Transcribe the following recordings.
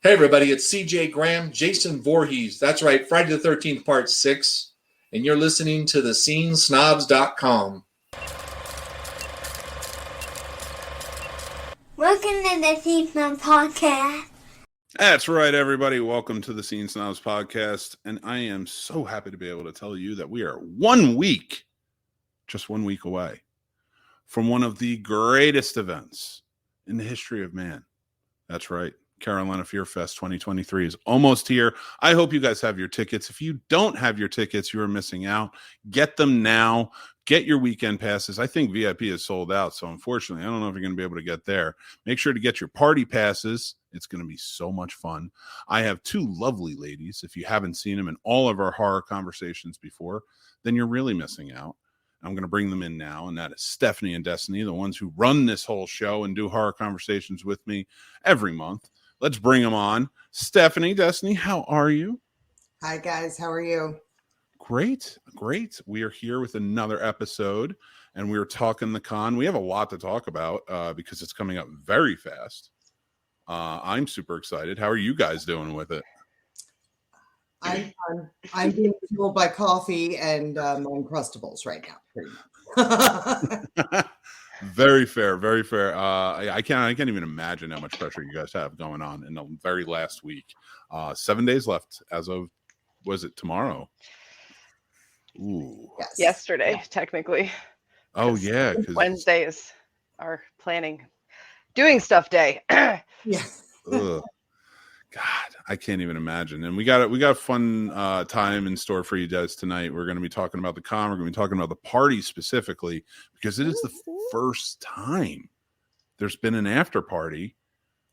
Hey everybody, it's CJ Graham, Jason Voorhees. That's right, Friday the 13th, part 6. And you're listening to the scenesnobs.com. Welcome to the Scene Snobs Podcast. That's right, everybody. Welcome to the Scene Snobs Podcast. And I am so happy to be able to tell you that we are 1 week, just 1 week away from one of the greatest events in the history of man. That's right. Carolina Fear Fest 2023 is almost here. I hope you guys have your tickets. If you don't have your tickets, you are missing out. Get them now. Get your weekend passes. I think VIP is sold out, so unfortunately, I don't know if you're going to be able to get there. Make sure to get your party passes. It's going to be so much fun. I have two lovely ladies. If you haven't seen them in all of our horror conversations before, then you're really missing out. I'm going to bring them in now, and that is Stephanie and Destiny, the ones who run this whole show and do horror conversations with me every month. Let's bring them on. Stephanie, Destiny, how are you? Hi, guys. How are you? Great. We are here with another episode, and we were talking the con. We have a lot to talk about because it's coming up very fast. I'm super excited. How are you guys doing with it? I'm being fueled by coffee and my Uncrustables right now, pretty much. Very fair. I can't even imagine how much pressure you guys have going on in the very last week. 7 days left as of, was it tomorrow? Ooh. Yes. Yesterday, technically. Oh yeah, Wednesday is our doing stuff day. Yeah. God, I can't even imagine. And we got a fun time in store for you guys tonight. We're going to be talking about the con. We're going to be talking about the party specifically because it is the first time there's been an after party.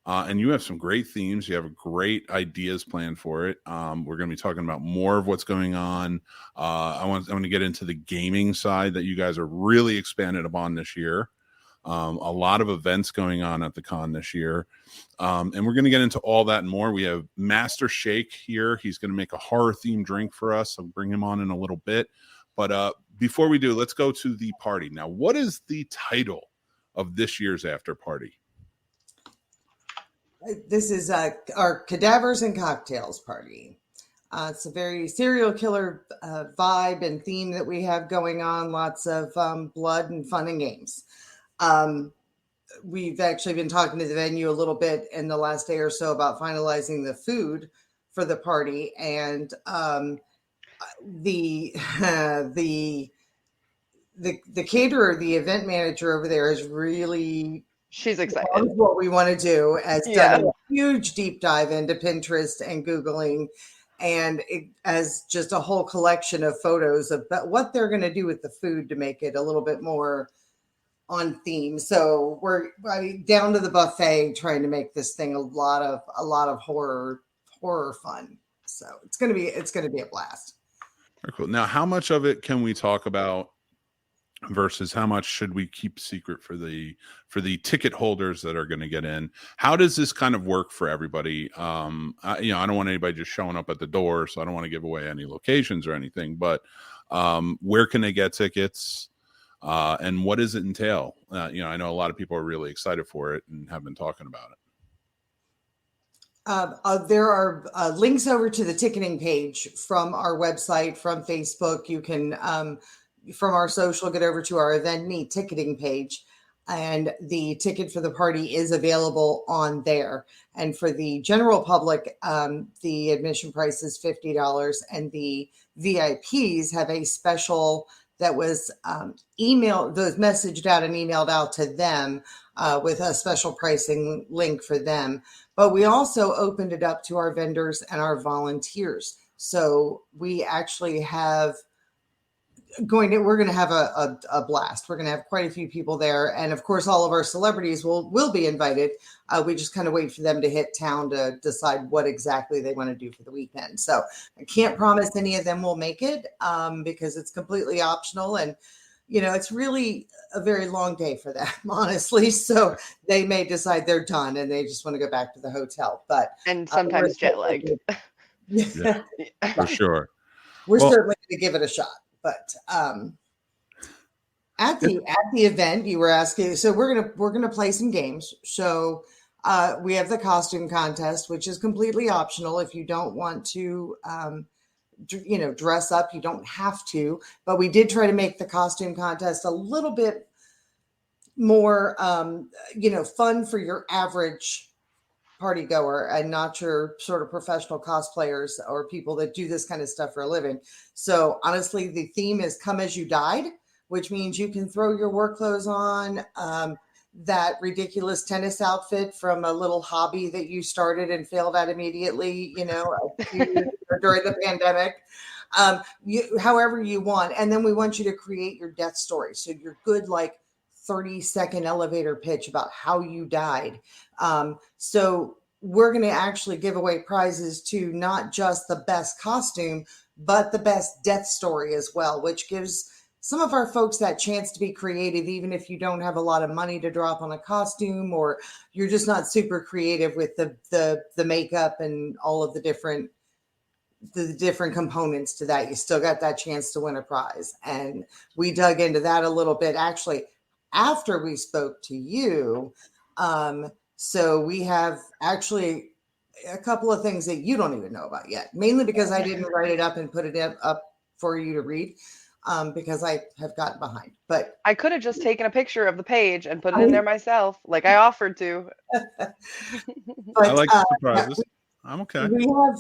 And you have some great themes. You have great ideas planned for it. We're going to be talking about more of what's going on. I want to get into the gaming side that you guys are really expanded upon this year. A lot of events going on at the con this year. And we're going to get into all that and more. We have MasterShake here. He's going to make a horror themed drink for us. I'll bring him on in a little bit. But before we do, let's go to the party. Now, what is the title of this year's after party? This is our Cadavers and Cocktails party. It's a very serial killer vibe and theme that we have going on. Lots of blood and fun and games. We've actually been talking to the venue a little bit in the last day or so about finalizing the food for the party, and the caterer, the event manager over there, is really she's excited what we want to do. Has done a huge deep dive into Pinterest and Googling, and it has just a whole collection of photos of what they're going to do with the food to make it a little bit more on theme. So we're down to the buffet trying to make this thing a lot of horror fun. So it's gonna be a blast. Very cool. Now, how much of it can we talk about versus how much should we keep secret for the ticket holders that are going to get in? How does this kind of work for everybody? I don't want anybody just showing up at the door, so I don't want to give away any locations or anything, but where can they get tickets? And what does it entail? I know a lot of people are really excited for it and have been talking about it. There are links over to the ticketing page from our website, from Facebook. You can, from our social, get over to our Event Me ticketing page. And the ticket for the party is available on there. And for the general public, the admission price is $50. And the VIPs have a special that was messaged out and emailed out to them with a special pricing link for them. But we also opened it up to our vendors and our volunteers. So we actually have we're going to have a blast. We're going to have quite a few people there. And of course, all of our celebrities will be invited. We just kind of wait for them to hit town to decide what exactly they want to do for the weekend. So I can't promise any of them will make it because it's completely optional. And, it's really a very long day for them, honestly. So they may decide they're done and they just want to go back to the hotel. And sometimes jet lagged. Yeah, for sure. We're certainly going to give it a shot. But at the event, you were asking, so we're gonna play some games. So We have the costume contest, which is completely optional. If you don't want to, dress up, you don't have to. But we did try to make the costume contest a little bit more, fun for your average party goer and not your sort of professional cosplayers or people that do this kind of stuff for a living. So honestly, the theme is Come As You Died, which means you can throw your work clothes on, that ridiculous tennis outfit from a little hobby that you started and failed at immediately, a few years during the pandemic, however you want. And then we want you to create your death story. So your good, 30-second elevator pitch about how you died. So we're going to actually give away prizes to not just the best costume, but the best death story as well, which gives some of our folks that chance to be creative, even if you don't have a lot of money to drop on a costume, or you're just not super creative with the makeup and all of the different components to that. You still got that chance to win a prize. And we dug into that a little bit, actually, after we spoke to you. So we have actually a couple of things that you don't even know about yet, mainly because I didn't write it up and put it up for you to read, because I have gotten behind. But I could have just taken a picture of the page and put it in there myself, like I offered to. But, I like surprises. I'm okay.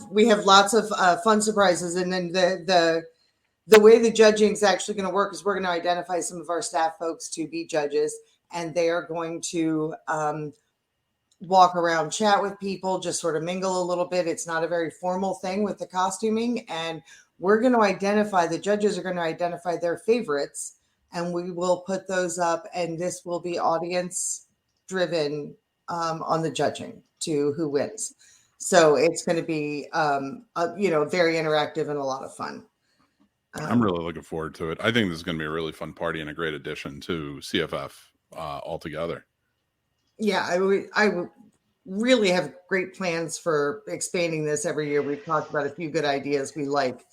We have lots of fun surprises, and then the way the judging is actually going to work is we're going to identify some of our staff folks to be judges, and they are going to walk around, chat with people, just sort of mingle a little bit. It's not a very formal thing with the costuming, and we're going to the judges are going to identify their favorites, and we will put those up, and this will be audience driven on the judging to who wins. So it's going to be, very interactive and a lot of fun. I'm really looking forward to it. I think this is going to be a really fun party and a great addition to CFF altogether. Yeah, I would really have great plans for expanding this every year. We've talked about a few good ideas we like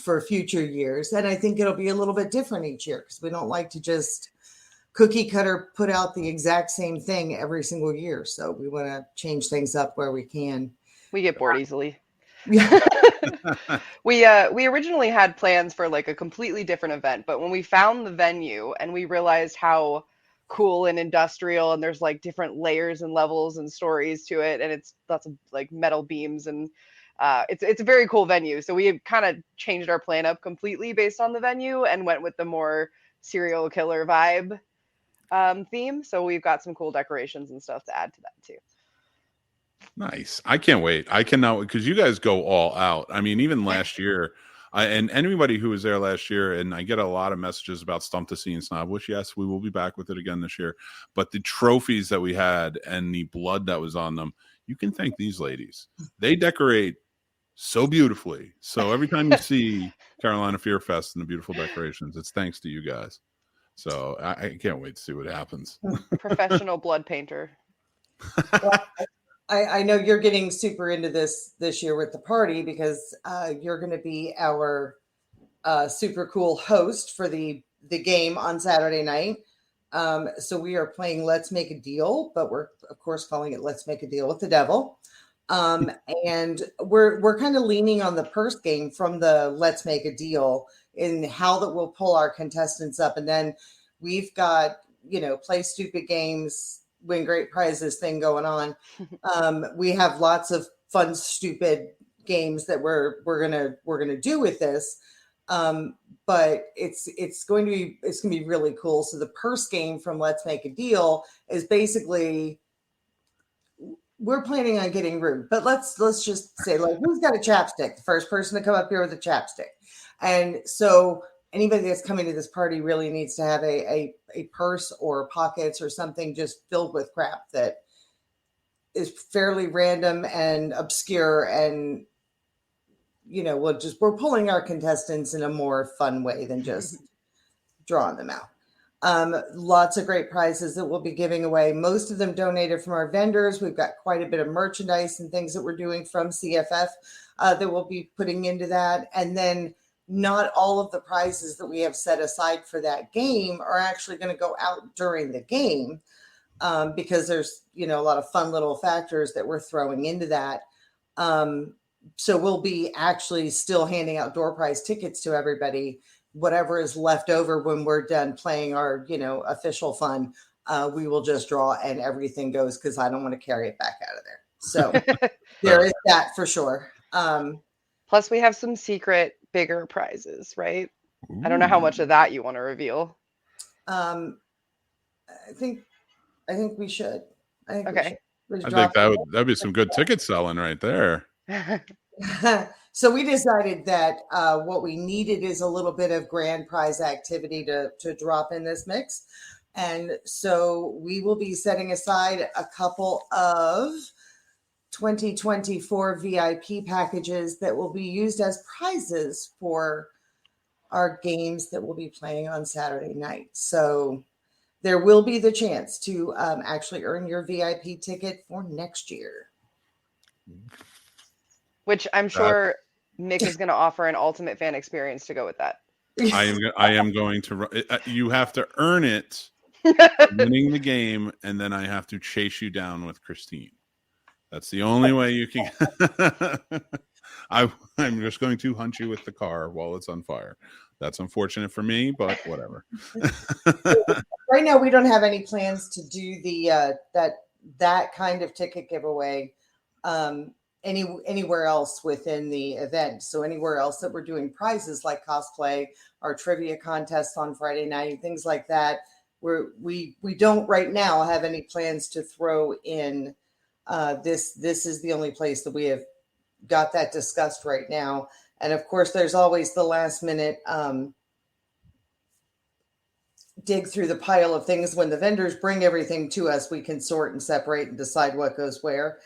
for future years. And I think it'll be a little bit different each year because we don't like to just cookie cutter put out the exact same thing every single year. So we want to change things up where we can. We get bored easily. Yeah. We originally had plans for like a completely different event, but when we found the venue and we realized how cool and industrial, and there's like different layers and levels and stories to it, and it's lots of like metal beams, and it's a very cool venue. So we kind of changed our plan up completely based on the venue and went with the more serial killer vibe theme. So we've got some cool decorations and stuff to add to that too. Nice. I can't wait. I cannot, because you guys go all out. I mean, even last year, and anybody who was there last year, and I get a lot of messages about Stump the Scene Snob, which, yes, we will be back with it again this year. But the trophies that we had and the blood that was on them, you can thank these ladies. They decorate so beautifully. So every time you see Carolina Fear Fest and the beautiful decorations, it's thanks to you guys. So I can't wait to see what happens. Professional blood painter. Well, I know you're getting super into this year with the party because you're going to be our super cool host for the game on Saturday night. So we are playing Let's Make a Deal, but we're of course calling it Let's Make a Deal with the Devil. And we're kind of leaning on the purse game from the Let's Make a Deal in how that will pull our contestants up. And then we've got, play stupid games, win great prizes thing going on. We have lots of fun, stupid games that we're gonna do with this. But it's going to be really cool. So the purse game from Let's Make a Deal is basically, we're planning on getting rude, but let's just say, like, who's got a chapstick? The first person to come up here with a chapstick. And so anybody that's coming to this party really needs to have a purse or pockets or something just filled with crap that is fairly random and obscure. And, we're pulling our contestants in a more fun way than just drawing them out. Lots of great prizes that we'll be giving away. Most of them donated from our vendors. We've got quite a bit of merchandise and things that we're doing from CFF that we'll be putting into that. And then not all of the prizes that we have set aside for that game are actually going to go out during the game. because there's, a lot of fun little factors that we're throwing into that. So we'll be actually still handing out door prize tickets to everybody. Whatever is left over when we're done playing our, official fun, we will just draw and everything goes, because I don't want to carry it back out of there. So there is that for sure. Plus, we have some secret bigger prizes, right? Ooh. I don't know how much of that you want to reveal. I think we should. Okay. I think that'd be some good ticket selling right there. So we decided that what we needed is a little bit of grand prize activity to drop in this mix. And so we will be setting aside a couple of 2024 VIP packages that will be used as prizes for our games that we'll be playing on Saturday night. So there will be the chance to actually earn your VIP ticket for next year. Which I'm sure Mick is going to offer an ultimate fan experience to go with that. I am going to. You have to earn it, winning the game, and then I have to chase you down with Christine. That's the only way you can. I'm just going to hunt you with the car while it's on fire. That's unfortunate for me, but whatever. Right now, we don't have any plans to do the that kind of ticket giveaway anywhere else within the event. So anywhere else that we're doing prizes like cosplay or trivia contests on Friday night, things like that, we don't right now have any plans to throw in. This is the only place that we have got that discussed right now. And of course, there's always the last minute dig through the pile of things. When the vendors bring everything to us, we can sort and separate and decide what goes where.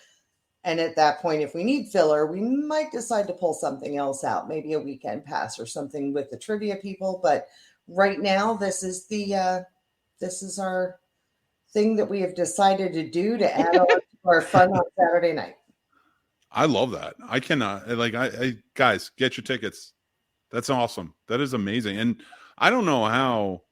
And at that point, if we need filler, we might decide to pull something else out, maybe a weekend pass or something with the trivia people. But right now, this is our thing that we have decided to do to add on to our fun on Saturday night. I love that. I cannot I guys, get your tickets. That's awesome. That is amazing. And I don't know how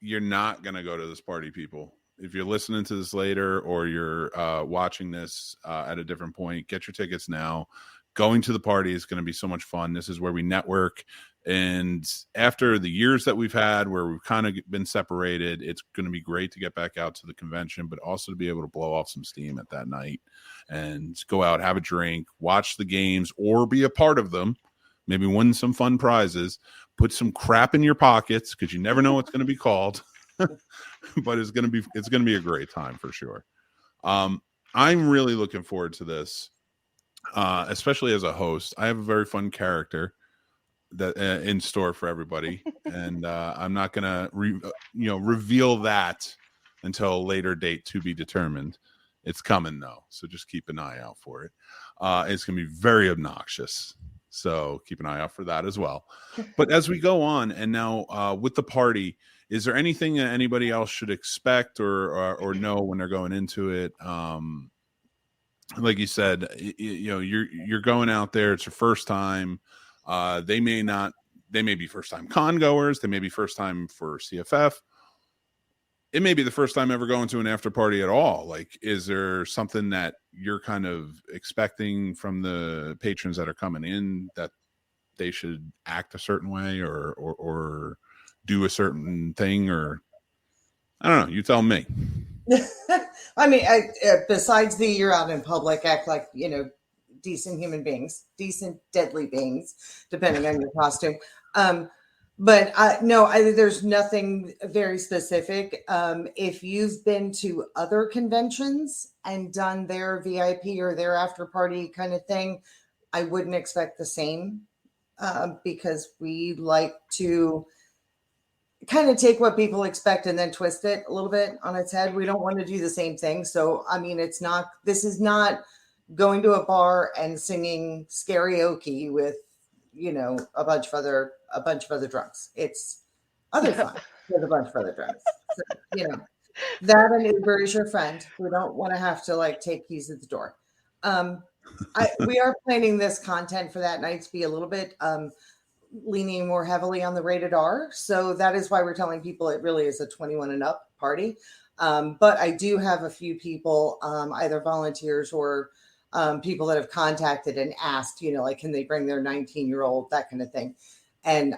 you're not gonna go to this party, people. If you're listening to this later or you're watching this at a different point, get your tickets now. Going to the party is going to be so much fun. This is where we network. And after the years that we've had where we've kind of been separated, it's going to be great to get back out to the convention, but also to be able to blow off some steam at that night and go out, have a drink, watch the games, or be a part of them. Maybe win some fun prizes, put some crap in your pockets because you never know what's going to be called. But it's gonna be a great time for sure. I'm really looking forward to this, especially as a host. I have a very fun character that in store for everybody, and I'm not gonna reveal that until a later date to be determined. It's coming though, so just keep an eye out for it. It's gonna be very obnoxious, so keep an eye out for that as well. But as we go on, and now with the party. Is there anything that anybody else should expect or know when they're going into it? Like you said, you're going out there. It's your first time. They may be first time con goers. They may be first time for CFF. It may be the first time ever going to an after party at all. Like, is there something that you're kind of expecting from the patrons that are coming in that they should act a certain way or do a certain thing, or I don't know, you tell me. I mean, besides you're out in public, act like, decent human beings, decent, deadly beings, depending on your costume. But there's nothing very specific. If you've been to other conventions and done their VIP or their after party kind of thing, I wouldn't expect the same because we like to kind of take what people expect and then twist it a little bit on its head. We don't want to do the same thing. So, I mean, this is not going to a bar and singing karaoke with, a bunch of other drunks. It's other fun with a bunch of other drunks. So, that and Uber is your friend. We don't want to have to take keys at the door. We are planning this content for that night to be a little bit, leaning more heavily on the rated R. So that is why we're telling people it really is a 21 and up party. But I do have a few people, either volunteers or people that have contacted and asked, like, can they bring their 19-year-old, that kind of thing. And,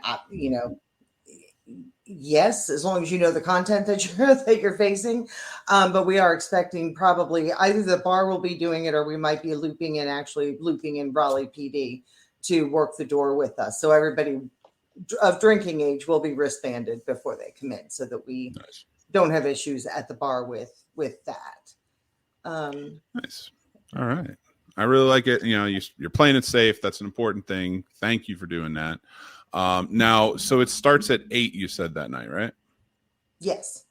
yes, as long as you know the content that you're facing. But we are expecting probably either the bar will be doing it or we might be looping in Raleigh PD to work the door with us. So everybody of drinking age will be wristbanded before they come in so that we don't have issues at the bar with that. Nice. All right. I really like it. You're playing it safe. That's an important thing. Thank you for doing that. Now, so it starts at 8, you said that night, right? Yes.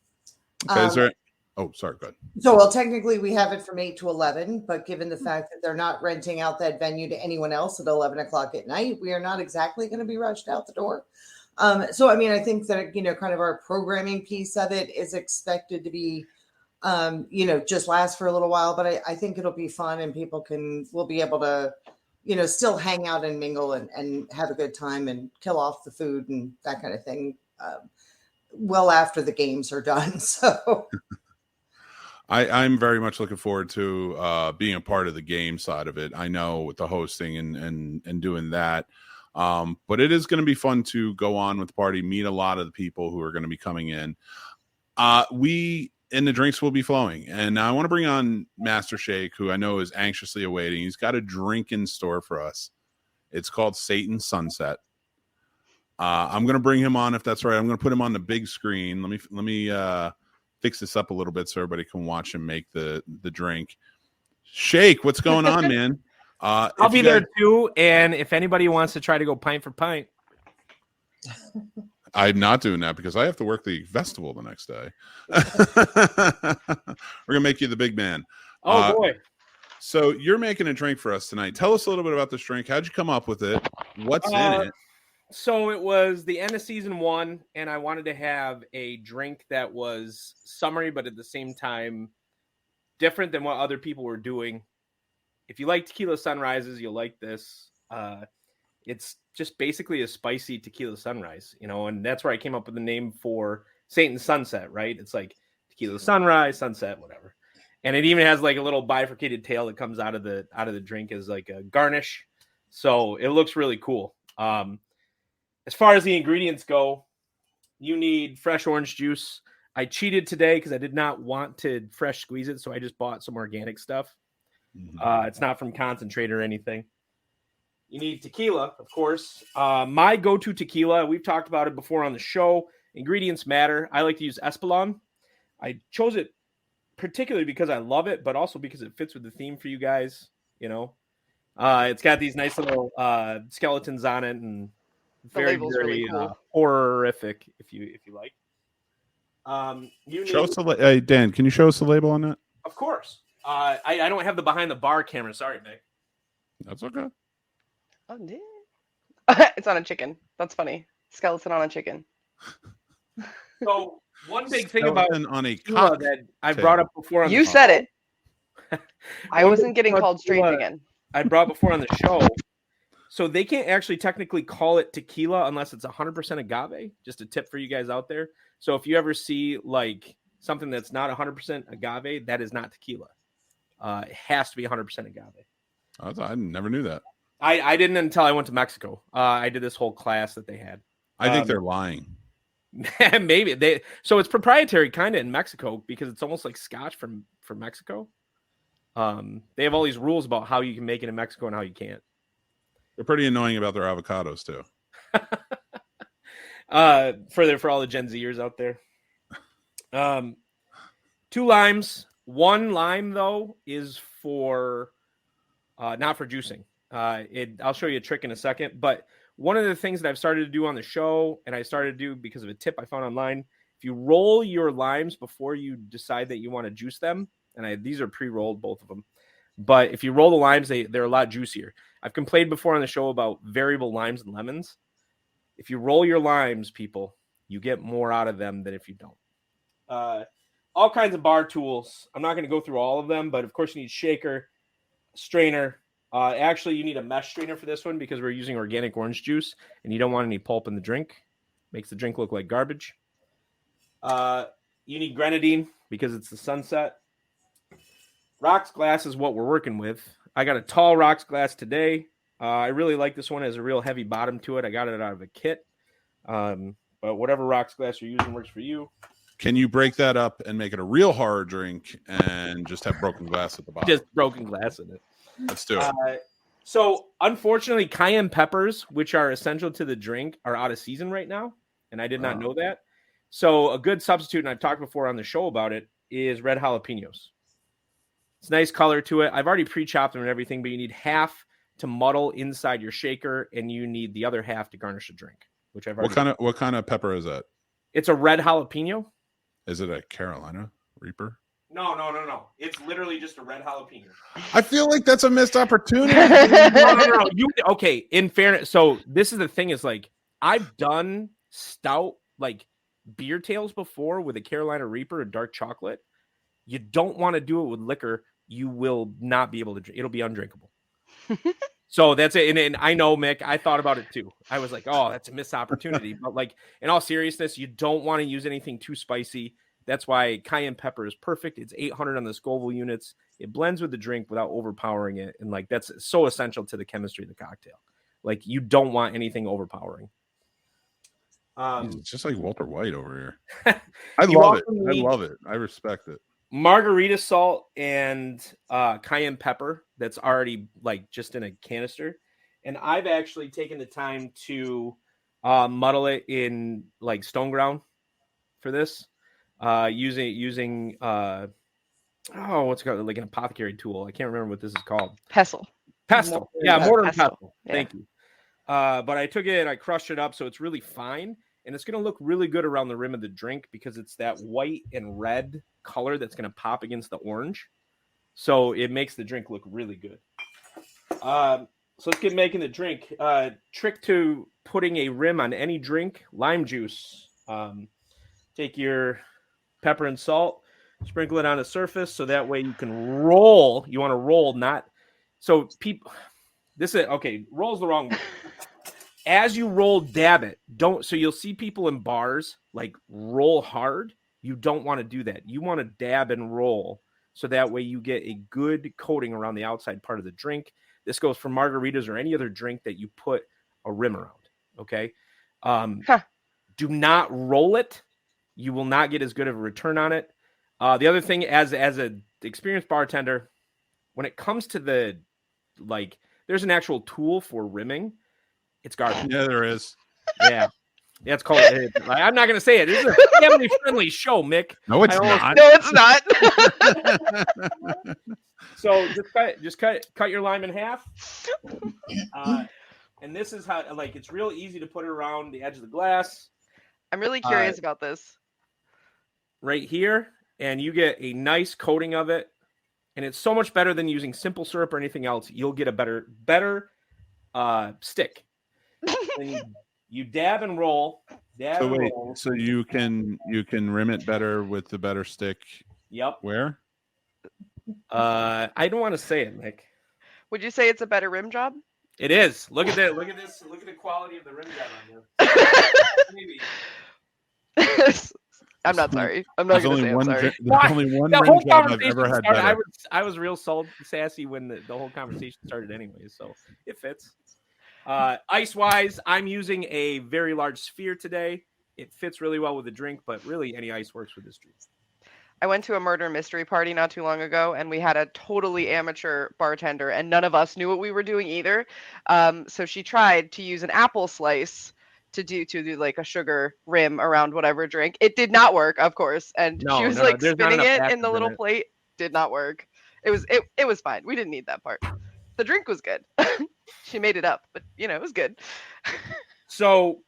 Okay, sorry, go ahead. So, well, technically we have it from 8 to 11, but given the fact that they're not renting out that venue to anyone else at 11 o'clock at night, we are not exactly going to be rushed out the door. So, I mean, I think that, kind of our programming piece of it is expected to be, just last for a little while, but I think it'll be fun and we'll be able to, still hang out and mingle and have a good time and kill off the food and that kind of thing. Well, after the games are done. So I'm very much looking forward to being a part of the game side of it. I know with the hosting and doing that. But it is going to be fun to go on with the party, meet a lot of the people who are going to be coming in. And the drinks will be flowing. And I want to bring on MasterShake, who I know is anxiously awaiting. He's got a drink in store for us. It's called Satan's Sunset. I'm going to bring him on if that's right. I'm going to put him on the big screen. Let me fix this up a little bit so everybody can watch him make the drink. Shake, what's going on, man? I'll be there too. And if anybody wants to try to go pint for pint. I'm not doing that because I have to work the festival the next day. We're going to make you the big man. Oh, boy. So you're making a drink for us tonight. Tell us a little bit about this drink. How'd you come up with it? What's in it? So it was the end of season 1, and I wanted to have a drink that was summery, but at the same time different than what other people were doing. If you like tequila sunrises, you'll like this. It's just basically a spicy tequila sunrise, and that's where I came up with the name for Satan's Sunset, right? It's like tequila sunrise, sunset, whatever. And it even has like a little bifurcated tail that comes out of the drink as like a garnish. So it looks really cool. As far as the ingredients go, you need fresh orange juice. I cheated today because I did not want to fresh squeeze it, so I just bought some organic stuff. It's not from concentrate or anything. You need tequila, of course. My go-to tequila, we've talked about it before on the show. Ingredients matter. I like to use Espolon. I chose it particularly because I love it, but also because it fits with the theme for you guys. It's got these nice little skeletons on it, and very, very really cool. horrific. If you like, show us hey, Dan, can you show us the label on that? Of course. I don't have the behind the bar camera. Sorry, Nick. That's okay. Oh, yeah. It's on a chicken. That's funny. Skeleton on a chicken. So one big thing about on a tequila that I brought up before. You said it. I wasn't getting called straight again. I brought before on the show. So they can't actually technically call it tequila unless it's 100% agave. Just a tip for you guys out there. So if you ever see like something that's not 100% agave, that is not tequila. It has to be 100% agave. I never knew that. I didn't until I went to Mexico. I did this whole class that they had. I think they're lying. Maybe so it's proprietary kind of in Mexico because it's almost like Scotch from Mexico. They have all these rules about how you can make it in Mexico and how you can't. They're pretty annoying about their avocados too. For all the Gen Zers out there. 2 limes. 1 lime though is for not for juicing. I'll show you a trick in a second, but one of the things that I've started to do on the show, and I started to do because of a tip I found online, if you roll your limes before you decide that you want to juice them, and these are pre-rolled, both of them, but if you roll the limes, they're a lot juicier. I've complained before on the show about variable limes and lemons. If you roll your limes, people, you get more out of them than if you don't. All kinds of bar tools. I'm not going to go through all of them, but of course you need shaker, strainer. Actually, you need a mesh strainer for this one because we're using organic orange juice and you don't want any pulp in the drink. Makes the drink look like garbage. You need grenadine. because it's the sunset. Rocks glass is what we're working with. I got a tall rocks glass today. I really like this one. It has a real heavy bottom to it. I got it out of a kit. But whatever rocks glass you're using works for you. Can you break that up and make it a real horror drink and just have broken glass at the bottom? Just broken glass in it. Let's do it. So, unfortunately, cayenne peppers, which are essential to the drink, are out of season right now. And I did not know that. So, a good substitute, and I've talked before on the show about it, is red jalapenos. It's a nice color to it. I've already pre-chopped them and everything, but you need half to muddle inside your shaker, and you need the other half to garnish the drink. Which I've already What kind of pepper is that? It's a red jalapeno. Is it a Carolina Reaper? No. It's literally just a red jalapeno. I feel like that's a missed opportunity. No. Okay, in fairness, so this is the thing is like I've done stout like beer tails before with a Carolina Reaper and dark chocolate. You don't want to do it with liquor. You will not be able to drink. It'll be undrinkable. So that's it. And I know, Mick, I thought about it too. I was like, oh, that's a missed opportunity. But like in all seriousness, you don't want to use anything too spicy. That's why cayenne pepper is perfect. It's 800 on the Scoville units. It blends with the drink without overpowering it. And like that's so essential to the chemistry of the cocktail. Like you don't want anything overpowering. It's just like Walter White over here. I love it. I love it. I respect it. Margarita salt and cayenne pepper that's already like just in a canister. And I've actually taken the time to muddle it in like stone ground for this. Using what's it called? Like an apothecary tool. I can't remember what this is called. Pestle. Yeah, mortar and pestle. Yeah. Thank you. But I took it and I crushed it up so it's really fine. And it's going to look really good around the rim of the drink because it's that white and red color that's going to pop against the orange. So it makes the drink look really good. So let's get making the drink. Trick to putting a rim on any drink, lime juice. Take your pepper and salt, sprinkle it on the surface so that way you can roll. You want to roll, not so people. This is okay. Roll's the wrong word. As you roll, dab it. Don't. So you'll see people in bars like roll hard. You don't want to do that. You want to dab and roll so that way you get a good coating around the outside part of the drink. This goes for margaritas or any other drink that you put a rim around. Okay. Do not roll it. You will not get as good of a return on it. The other thing, as an experienced bartender, when it comes to the like, there's an actual tool for rimming. It's garbage. Yeah, there is. Yeah, it's called. I'm not going to say it. This is a family-friendly show, Mick. No, it's not. No, it's not. So just cut your lime in half. And this is how, like, it's real easy to put it around the edge of the glass. I'm really curious about this. Right here, and you get a nice coating of it, and it's so much better than using simple syrup or anything else. You'll get a better stick. And you dab and roll. Roll. So you can rim it better with the better stick. Yep. Where? I don't want to say it, Nick. Would you say it's a better rim job? It is. Look at that. Look at this. Look at the quality of the rim job on here. Maybe. I'm not sorry. I'm not going to say I'm sorry. There's only one the rim whole job I've ever had started, better. I was real sassy when the whole conversation started anyway, so it fits. Ice-wise, I'm using a very large sphere today. It fits really well with the drink, but really any ice works with this drink. I went to a murder mystery party not too long ago, and we had a totally amateur bartender, and none of us knew what we were doing either. So she tried to use an apple slice to do like a sugar rim around whatever drink. It did not work, of course, and she was spinning it in the little plate. Did not work. It was fine. We didn't need that part. The drink was good. She made it up, but it was good. So,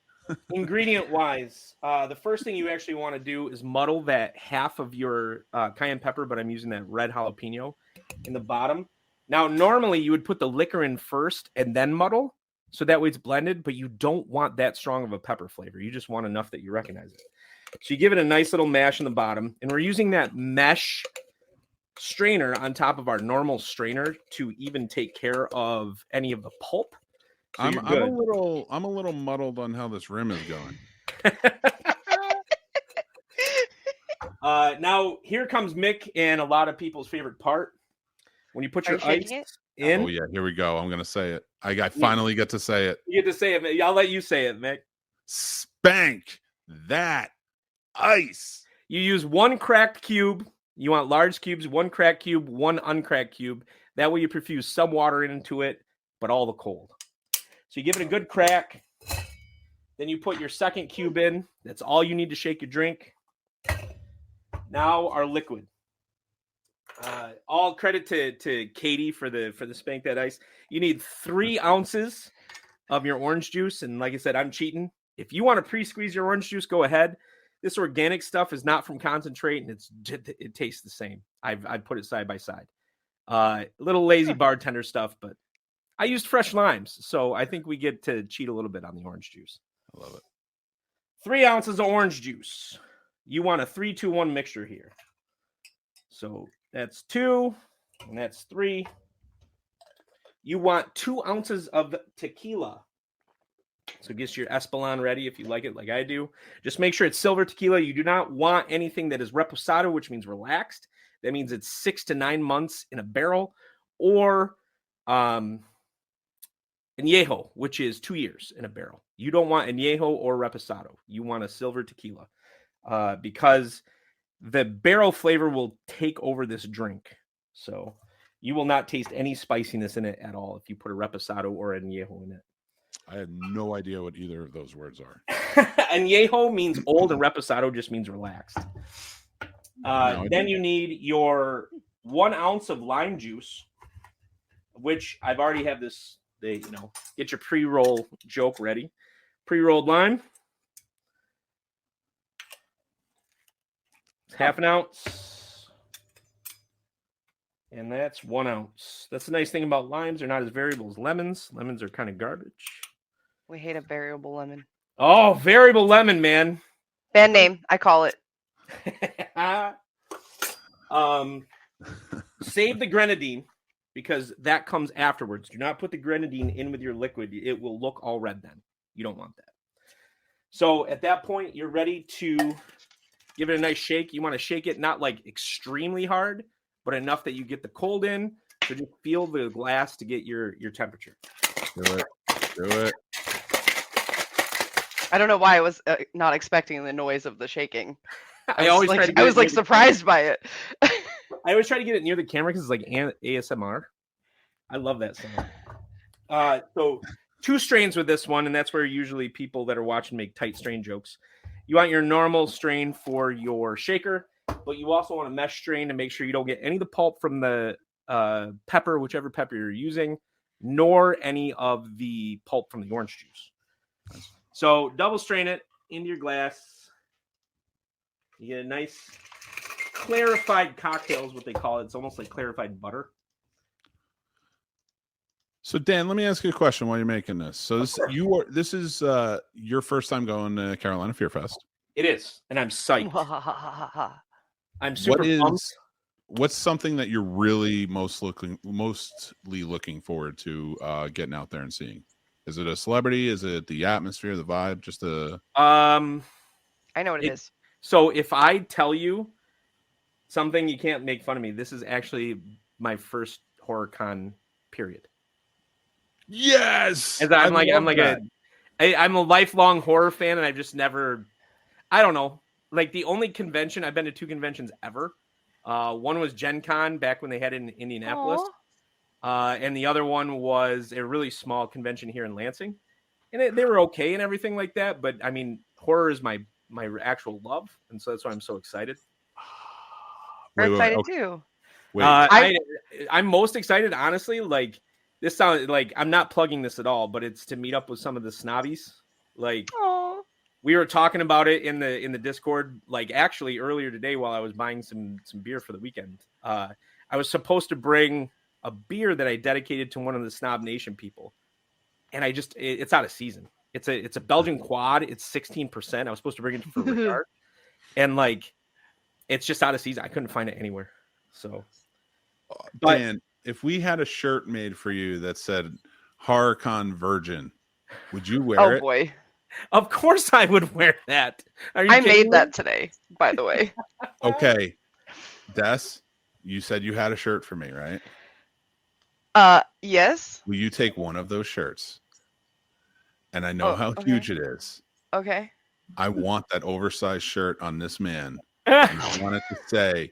ingredient wise, the first thing you actually want to do is muddle that half of your cayenne pepper, but I'm using that red jalapeno in the bottom. Now, normally you would put the liquor in first and then muddle, so that way it's blended, but you don't want that strong of a pepper flavor. You just want enough that you recognize it. So you give it a nice little mash in the bottom, and we're using that mesh strainer on top of our normal strainer to even take care of any of the pulp. So I'm a little muddled on how this rim is going. Now here comes Mick and a lot of people's favorite part. When you put Are your you ice shaking it? in, Oh yeah, here we go. I'm gonna say it. I finally get to say it. you get to say it. Mick. I'll let you say it, Mick. Spank that ice. You use one cracked cube. You want large cubes, one cracked cube, one uncracked cube. That way you perfuse some water into it, but all the cold. So you give it a good crack. Then you put your second cube in. That's all you need to shake your drink. Now our liquid. All credit to Katie for the Spank That Ice. You need 3 ounces of your orange juice. And like I said, I'm cheating. If you want to pre-squeeze your orange juice, go ahead. This organic stuff is not from concentrate, and it tastes the same. I've put it side by side. A little lazy bartender stuff, but I used fresh limes, so I think we get to cheat a little bit on the orange juice. I love it. 3 ounces of orange juice. You want a 3-2-1 mixture here. So that's 2, and that's 3. You want 2 ounces of tequila. So get your Espolon ready if you like it like I do. Just make sure it's silver tequila. You do not want anything that is reposado, which means relaxed. That means it's 6 to 9 months in a barrel, or añejo, which is 2 years in a barrel. You don't want añejo or reposado. You want a silver tequila because the barrel flavor will take over this drink. So you will not taste any spiciness in it at all if you put a reposado or añejo in it. I had no idea what either of those words are. Añejo means old and reposado just means relaxed. Then you need your 1 ounce of lime juice, which I've already have this. Get your pre-roll joke ready. Pre-rolled lime. It's half an ounce. And that's 1 ounce. That's the nice thing about limes. They're not as variable as lemons. Lemons are kind of garbage. We hate a variable lemon. Oh, variable lemon, man. Band name, I call it. Save the grenadine because that comes afterwards. Do not put the grenadine in with your liquid. It will look all red then. You don't want that. So at that point, you're ready to give it a nice shake. You want to shake it not like extremely hard, but enough that you get the cold in. So just feel the glass to get your temperature. Do it. I don't know why I was not expecting the noise of the shaking. I was like surprised by it. I always try to get it near the camera because it's like ASMR. I love that sound. So 2 strains with this one, and that's where usually people that are watching make tight strain jokes. You want your normal strain for your shaker, but you also want a mesh strain to make sure you don't get any of the pulp from the pepper, whichever pepper you're using, nor any of the pulp from the orange juice. Nice. So double strain it into your glass. You get a nice clarified cocktail is what they call it. It's almost like clarified butter. So Dan, let me ask you a question while you're making this. So this is your first time going to Carolina Fear Fest. It is, and I'm psyched. I'm super pumped. What's something that you're really mostly looking forward to getting out there and seeing? Is it a celebrity? Is it the atmosphere, the vibe? Just I know what it is. So if I tell you something, you can't make fun of me. This is actually my first Horror Con period. Yes. I'm a lifelong horror fan, and I've just never, I don't know. Like the only convention, I've been to 2 conventions ever. One was Gen Con back when they had it in Indianapolis. And the other one was a really small convention here in Lansing. And they were okay and everything like that. But I mean, horror is my actual love. And so that's why I'm so excited. We're excited too. I'm most excited, honestly. Like this sounds like I'm not plugging this at all, but it's to meet up with some of the snobbies. Like we were talking about it in the Discord, like actually earlier today while I was buying some beer for the weekend. I was supposed to bring a beer that I dedicated to one of the Snob Nation people. And it's out of season. It's a Belgian quad. It's 16%. I was supposed to bring it for Ricard. And like, it's just out of season. I couldn't find it anywhere. So, Dan, if we had a shirt made for you that said Horror Con Virgin, would you wear it? Oh boy. Of course I would wear that. Are you I kidding made me? that today, by the way. Okay, Des, you said you had a shirt for me, right? Yes. Will you take one of those shirts? And I know Oh, how okay. huge it is. Okay. I want that oversized shirt on this man. And I want it to say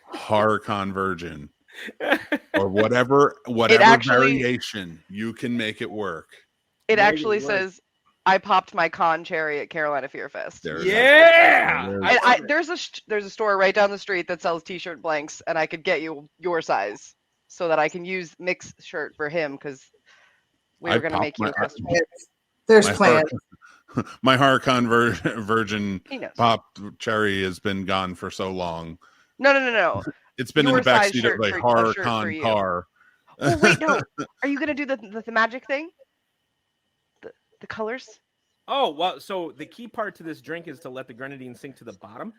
Horror Con-version or whatever actually- variation you can make it work. It Make it actually work. says, I popped my con cherry at Carolina Fear Fest. There it is. Yeah. There it And is. love it. there's a store right down the street that sells t-shirt blanks, and I could get you your size so that I can use Mick's shirt for him because we I were gonna popped make you a my- custom. There's My plans. My Horror Con-version He knows. pop cherry has been gone for so long. No. It's been Your in the back size seat of shirt a for- a Horror shirt Con for you. car. Oh wait, no. Are you gonna do the magic thing? The colors? Oh, well, so the key part to this drink is to let the grenadine sink to the bottom.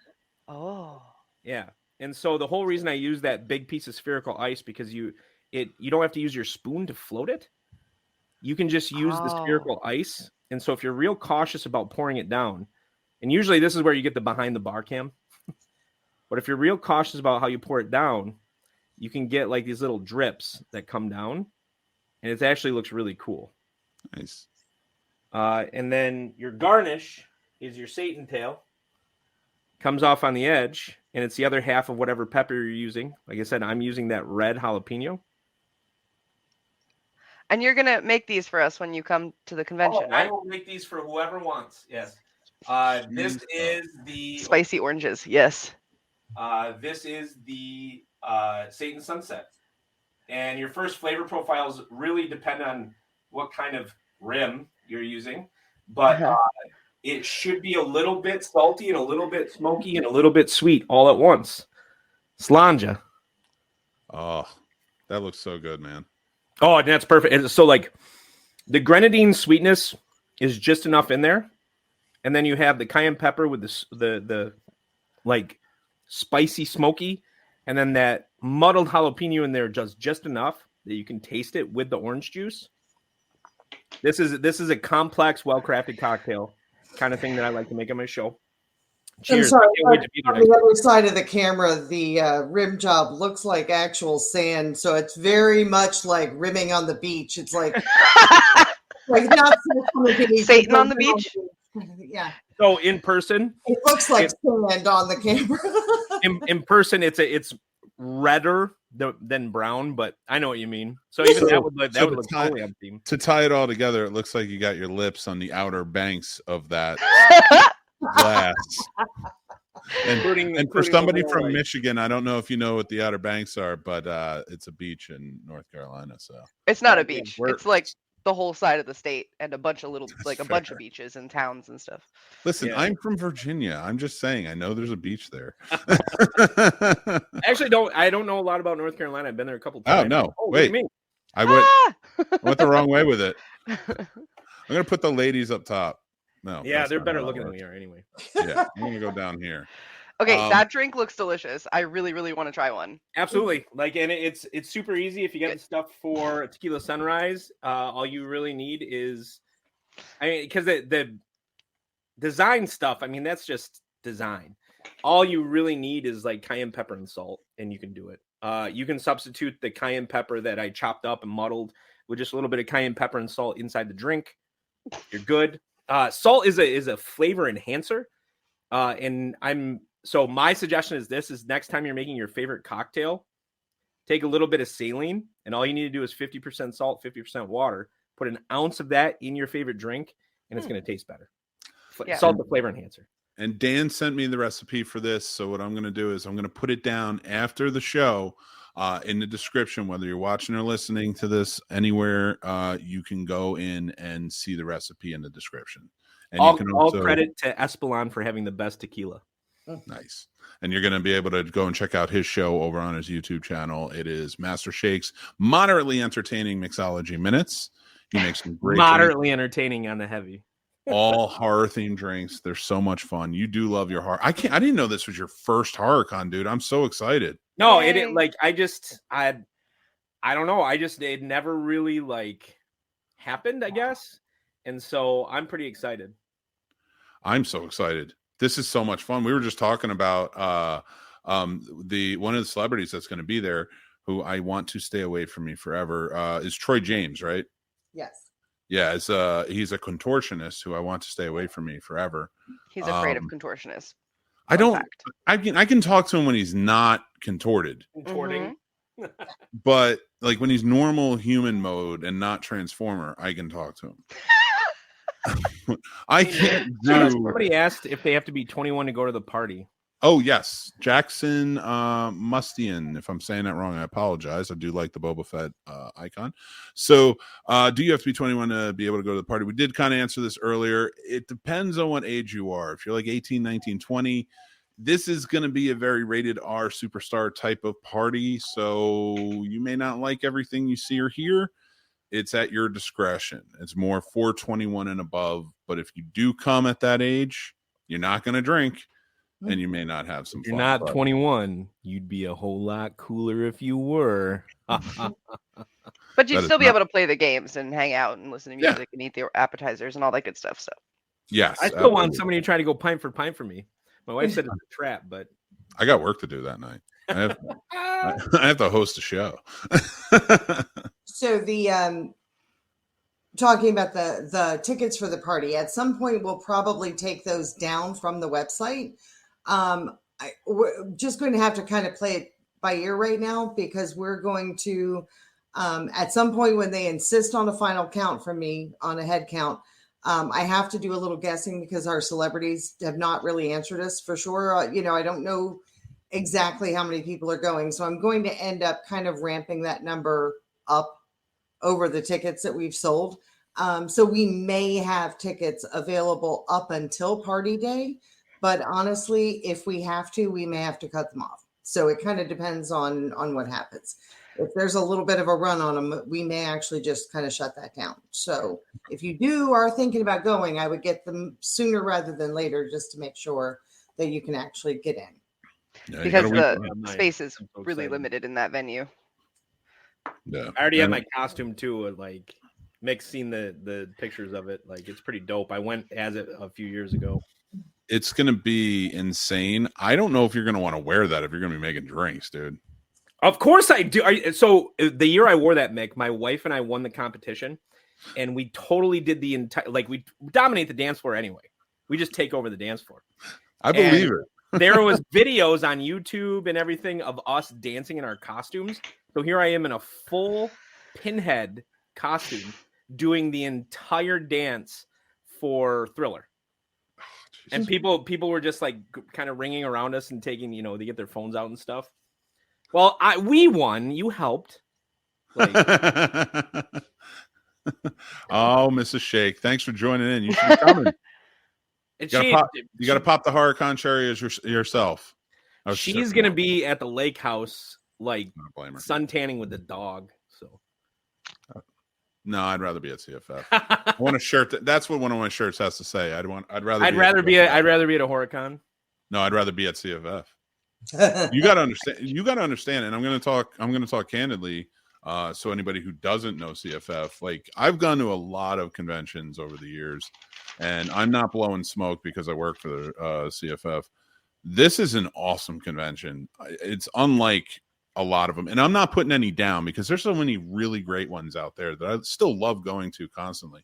Oh. Yeah. And so the whole reason I use that big piece of spherical ice because you don't have to use your spoon to float it. You can just use the spherical ice. And so if you're real cautious about pouring it down, and usually this is where you get the behind the bar cam. But if you're real cautious about how you pour it down, you can get like these little drips that come down, and it actually looks really cool. Nice. And then your garnish is your Satan tail. Comes off on the edge, and it's the other half of whatever pepper you're using. Like I said, I'm using that red jalapeno. And you're gonna make these for us when you come to the convention, I right? will make these for whoever wants. Yes. This is the Spicy oranges, yes. This is the Satan Sunset. And your first flavor profiles really depend on what kind of rim you're using. But it should be a little bit salty and a little bit smoky and a little bit sweet all at once. Slanja. Oh, that looks so good, man. Oh, and that's perfect. And so, like, the grenadine sweetness is just enough in there. And then you have the cayenne pepper with the like, spicy, smoky. And then that muddled jalapeno in there just enough that you can taste it with the orange juice. This is a complex, well-crafted cocktail kind of thing that I like to make on my show. Cheers. I'm sorry, I can't wait to be there on next the other side of the camera, the rim job looks like actual sand, so it's very much like rimming on the beach. It's like not on the beach, Satan on the beach? Yeah, So in person, it looks like sand on the camera. in person, it's redder than brown, but I know what you mean. So even that would look totally on theme. To tie it all together, it looks like you got your lips on the outer banks of that glass. And for Including somebody the from white. Michigan, I don't know if you know what the Outer Banks are, but it's a beach in North Carolina. So It's not a Yeah, beach. we're- It's like the whole side of the state and a bunch of little, That's like a bunch fair. of beaches and towns and stuff. listen, Yeah. I'm from Virginia. I'm just saying, I know there's a beach there. Actually, I don't know a lot about North Carolina. I've been there a couple Oh, times. no. look Wait. at me. I went the wrong way with it. I'm gonna put the ladies up top. No, Yeah, that's they're not better how it looking than works. we are anyway. Yeah, I'm gonna go down here. Okay, Um, that drink looks delicious. I really, really want to try one. Absolutely. Like, and it's super easy if you get the stuff for Tequila Sunrise. All you really need is, because the design stuff, I mean, that's just design. All you really need is like cayenne pepper and salt, and you can do it. You can substitute the cayenne pepper that I chopped up and muddled with just a little bit of cayenne pepper and salt inside the drink. You're good. Salt is a flavor enhancer, and so my suggestion is next time you're making your favorite cocktail, take a little bit of saline, and all you need to do is 50% salt, 50% water. Put an ounce of that in your favorite drink, and it's going to taste better. Yeah. Salt the flavor enhancer. And Dan sent me the recipe for this. So what I'm going to do is I'm going to put it down after the show in the description. Whether you're watching or listening to this anywhere, you can go in and see the recipe in the description. And you can All credit to Espelon for having the best tequila. Nice. And you're going to be able to go and check out his show over on his YouTube channel. It is MasterShake's moderately entertaining mixology minutes. He makes some great drinks. Moderately entertaining on the heavy. All horror themed drinks. They're so much fun. You do love your horror. I didn't know this was your first horror con, dude. I'm so excited. No, Yay. I don't know. It never really like happened, I guess. And so I'm pretty excited. I'm so excited. This is so much fun. We were just talking about the one of the celebrities that's going to be there who I want to stay away from me forever is Troy James, right? Yes. Yeah, he's a contortionist who I want to stay away from me forever. He's afraid of contortionists. I don't. Fact. I can talk to him when he's not contorted, Contorting. but like when he's normal human mode and not transformer, I can talk to him. I can't do. Somebody asked if they have to be 21 to go to the party. Oh yes, Jackson Mustian. If I'm saying that wrong, I apologize. I do like the Boba Fett icon. So, do you have to be 21 to be able to go to the party? We did kind of answer this earlier. It depends on what age you are. If you're like 18, 19, 20, this is going to be a very rated R superstar type of party. So you may not like everything you see or hear. It's at your discretion. It's more for 21 and above. But if you do come at that age, you're not going to drink. And you may not have some You're fun. not 21. You'd be a whole lot cooler if you were. But you'd still be able to play the games and hang out and listen to music and eat the appetizers and all that good stuff. So yes, I still want somebody to try to go pint for me. My wife said it's a trap, but I got work to do that night. I have to host a show. So the talking about the tickets for the party, at some point we'll probably take those down from the website. We're just going to have to kind of play it by ear right now, because we're going to at some point when they insist on a final count from me on a head count, I have to do a little guessing because our celebrities have not really answered us for sure. I don't know exactly how many people are going, so I'm going to end up kind of ramping that number up over the tickets that we've sold. So we may have tickets available up until party day. But honestly, if we have to, we may have to cut them off. So it kind of depends on what happens. If there's a little bit of a run on them, we may actually just kind of shut that down. So if you are thinking about going, I would get them sooner rather than later, just to make sure that you can actually get in. Yeah, because the space is really limited in that venue. Yeah, I already have my costume too. Like Mick's seen the pictures of it. Like it's pretty dope. I went as it a few years ago. It's going to be insane. I don't know if you're going to want to wear that if you're going to be making drinks, dude. Of course I do. So the year I wore that, Mick, my wife and I won the competition, and we totally did the entire, like we dominate the dance floor anyway. We just take over the dance floor. I believe it. There was videos on YouTube and everything of us dancing in our costumes. So here I am in a full pinhead costume doing the entire dance for Thriller. And people were just like kind of ringing around us and taking, they get their phones out and stuff. Well, we won. You helped. Like, oh, Mrs. Shake, thanks for joining in. You should be coming. You got to pop the Horror Con cherry yourself. She's going to be at the lake house, like sun tanning with the dog. So. No, I'd rather be at CFF. I want a shirt. That's what one of my shirts has to say. I'd rather be at a Horror Con. No, I'd rather be at CFF. You got to understand. And I'm going to talk candidly. So anybody who doesn't know CFF, like I've gone to a lot of conventions over the years, and I'm not blowing smoke because I work for the CFF. This is an awesome convention. It's unlike a lot of them, and I'm not putting any down because there's so many really great ones out there that I still love going to constantly.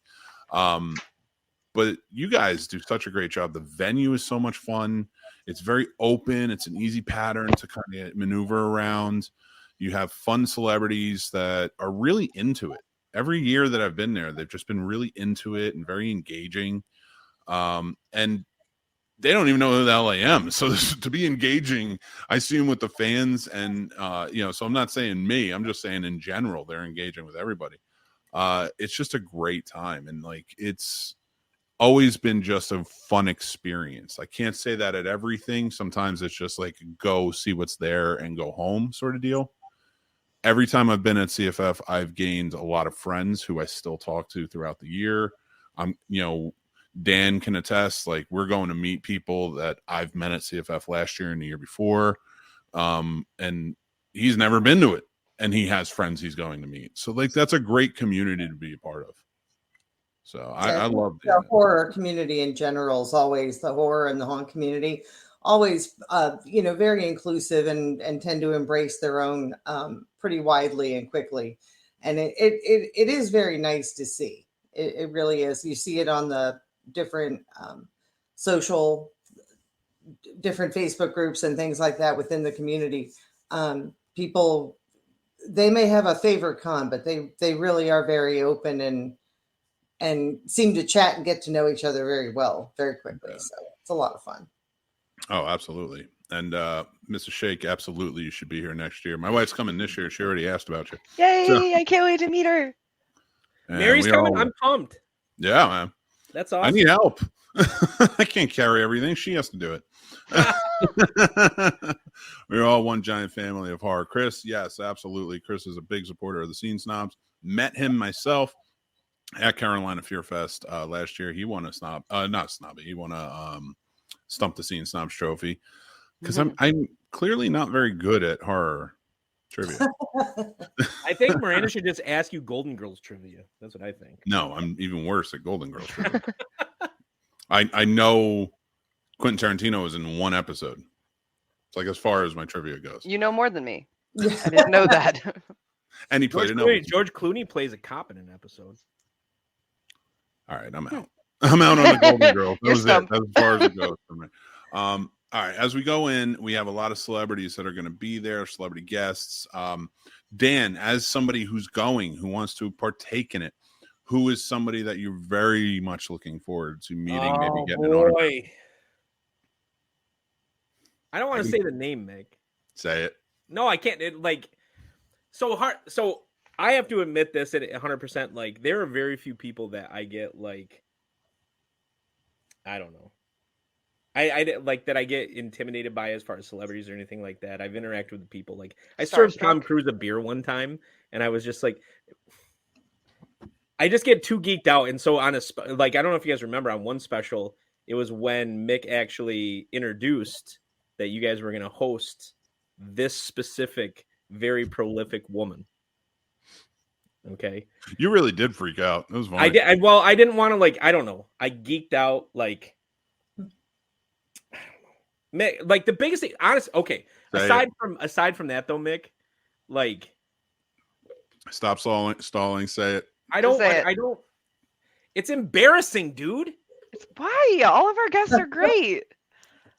But you guys do such a great job. The venue is so much fun. It's very open. It's an easy pattern to kind of maneuver around. You have fun celebrities that are really into it. Every year that I've been there, they've just been really into it and very engaging. And they don't even know who the hell I am. So to be engaging, I see them with the fans, and so I'm not saying me, I'm just saying in general, they're engaging with everybody. It's just a great time. And like, it's always been just a fun experience. I can't say that at everything. Sometimes it's just like, go see what's there and go home sort of deal. Every time I've been at CFF, I've gained a lot of friends who I still talk to throughout the year. Dan can attest, like we're going to meet people that I've met at CFF last year and the year before. And he's never been to it, and he has friends he's going to meet. So like, that's a great community to be a part of. So I love the horror community in general is always the horror and the haunt community always, very inclusive and tend to embrace their own pretty widely and quickly. And it is very nice to see. It really is. You see it on the different different Facebook groups and things like that within the community. People, they may have a favorite con, but they really are very open and seem to chat and get to know each other very well, very quickly. So it's a lot of fun. Oh, absolutely. And Mrs. Shake, absolutely, you should be here next year. My wife's coming this year. She already asked about you. Yay! So, I can't wait to meet her. Mary's coming. I'm pumped. Yeah, man. That's awesome. I need help. I can't carry everything. She has to do it. We're all one giant family of horror. Chris, yes, absolutely. Chris is a big supporter of the Scene Snobs. Met him myself at Carolina Fear Fest last year. He won a he won a Stump the Scene Snobs trophy because I'm clearly not very good at horror trivia. I think Miranda should just ask you Golden Girls trivia. That's what I think. No, I'm even worse at Golden Girls trivia. I know Quentin Tarantino was in one episode. It's like as far as my trivia goes. You know more than me. I didn't know that. And he played George Clooney plays a cop in an episode. All right, I'm out. I'm out on the Golden Girls. That was it. That's as far as it goes for me. All right, as we go in, we have a lot of celebrities that are going to be there, celebrity guests. Dan, as somebody who's going, who wants to partake in it, who is somebody that you're very much looking forward to meeting, maybe getting an autograph? I don't want to say the name, Mick. Say it. No, I can't. So hard. So I have to admit this at 100%. Like, there are very few people that I get like, I don't know. I like that I get intimidated by as far as celebrities or anything like that. I've interacted with people. Like, I served Tom Cruise a beer one time, and I was just like, I just get too geeked out. And so on I don't know if you guys remember on one special, it was when Mick actually introduced that you guys were going to host this specific, very prolific woman. Okay. You really did freak out. It was funny. I did. I didn't want to, I don't know. I geeked out. Like, I don't know. Mick, like the biggest thing, honest. Okay. Aside from that though, Mick, like, stop stalling. Say it. I don't. It's embarrassing, dude. It's why all of our guests are great.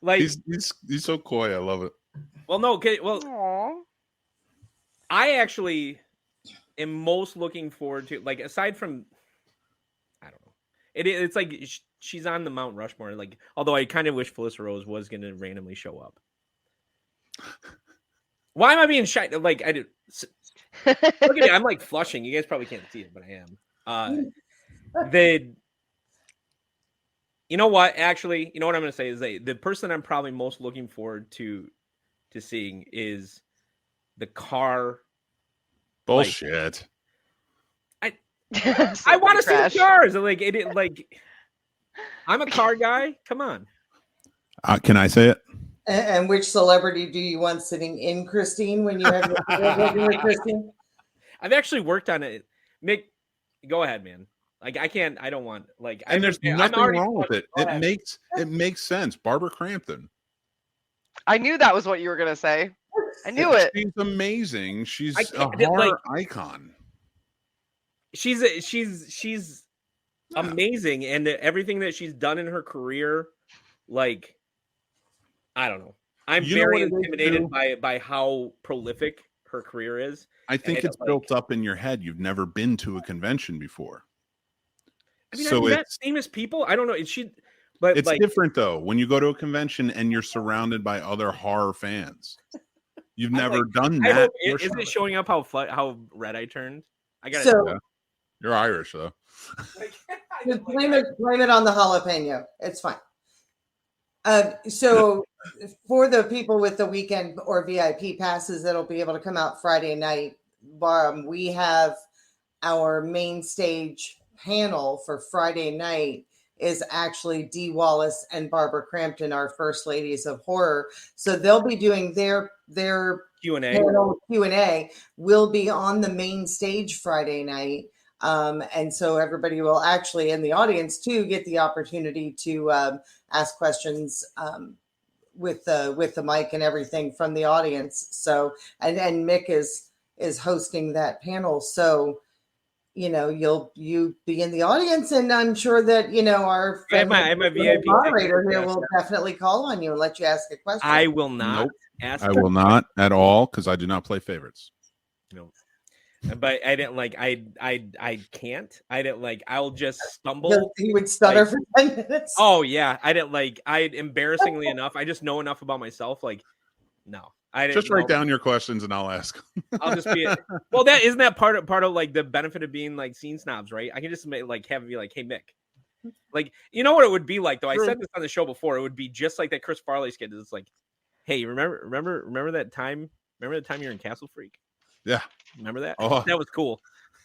Like he's so coy. I love it. Well, no. Okay. Well, aww. I actually am most looking forward to, like, aside from, I don't know. It's like she's on the Mount Rushmore. Like, although I kind of wish Felissa Rose was going to randomly show up. Why am I being shy? Like, I did. Look at me. I'm like flushing. You guys probably can't see it, but I am. You know what? Actually, you know what I'm going to say is the person I'm probably most looking forward to seeing is the car. Bullshit. I want to see the cars. Like I'm a car guy. Come on. Can I say it? And which celebrity do you want sitting in Christine when you have your Christine? I've actually worked on it. Mick, go ahead, man. Like, I don't want, like, and there's nothing wrong with it. It makes sense. Barbara Crampton. I knew that was what you were going to say. I knew it. She's amazing. She's a horror icon. She's amazing. And everything that she's done in her career, like, I don't know. I'm very intimidated by how prolific her career is. I think it's built up in your head. You've never been to a convention before. I mean, I've met famous people. I don't know. But it's different though when you go to a convention and you're surrounded by other horror fans. You've never done that. Is it showing up how red I turned? I got You're Irish though. Just blame it on the jalapeno. It's fine. So for the people with the weekend or VIP passes that'll be able to come out Friday night, we have our main stage panel for Friday night is actually Dee Wallace and Barbara Crampton, our first ladies of horror. So they'll be doing their Q&A. Q&A will be on the main stage Friday night. And so everybody will actually in the audience too get the opportunity to ask questions with the mic and everything from the audience. So and Mick is hosting that panel. So you'll be in the audience, and I'm sure that our I'm a VIP moderator here will definitely call on you and let you ask a question. I will not ask. I will not at all because I do not play favorites. No. But I didn't I can't. I didn't I'll just stumble. He would stutter for 10 minutes. Oh yeah. I didn't embarrassingly enough. I just know enough about myself. No. I didn't just write down your questions and I'll ask. I'll just be well. That isn't that part of the benefit of being scene snobs, right? I can just have it be hey Mick, what it would be like though. I said this on the show before. It would be just like that Chris Farley skit. It's hey, remember that time? Remember the time you're in Castle Freak? Yeah, remember that? Oh. That was cool.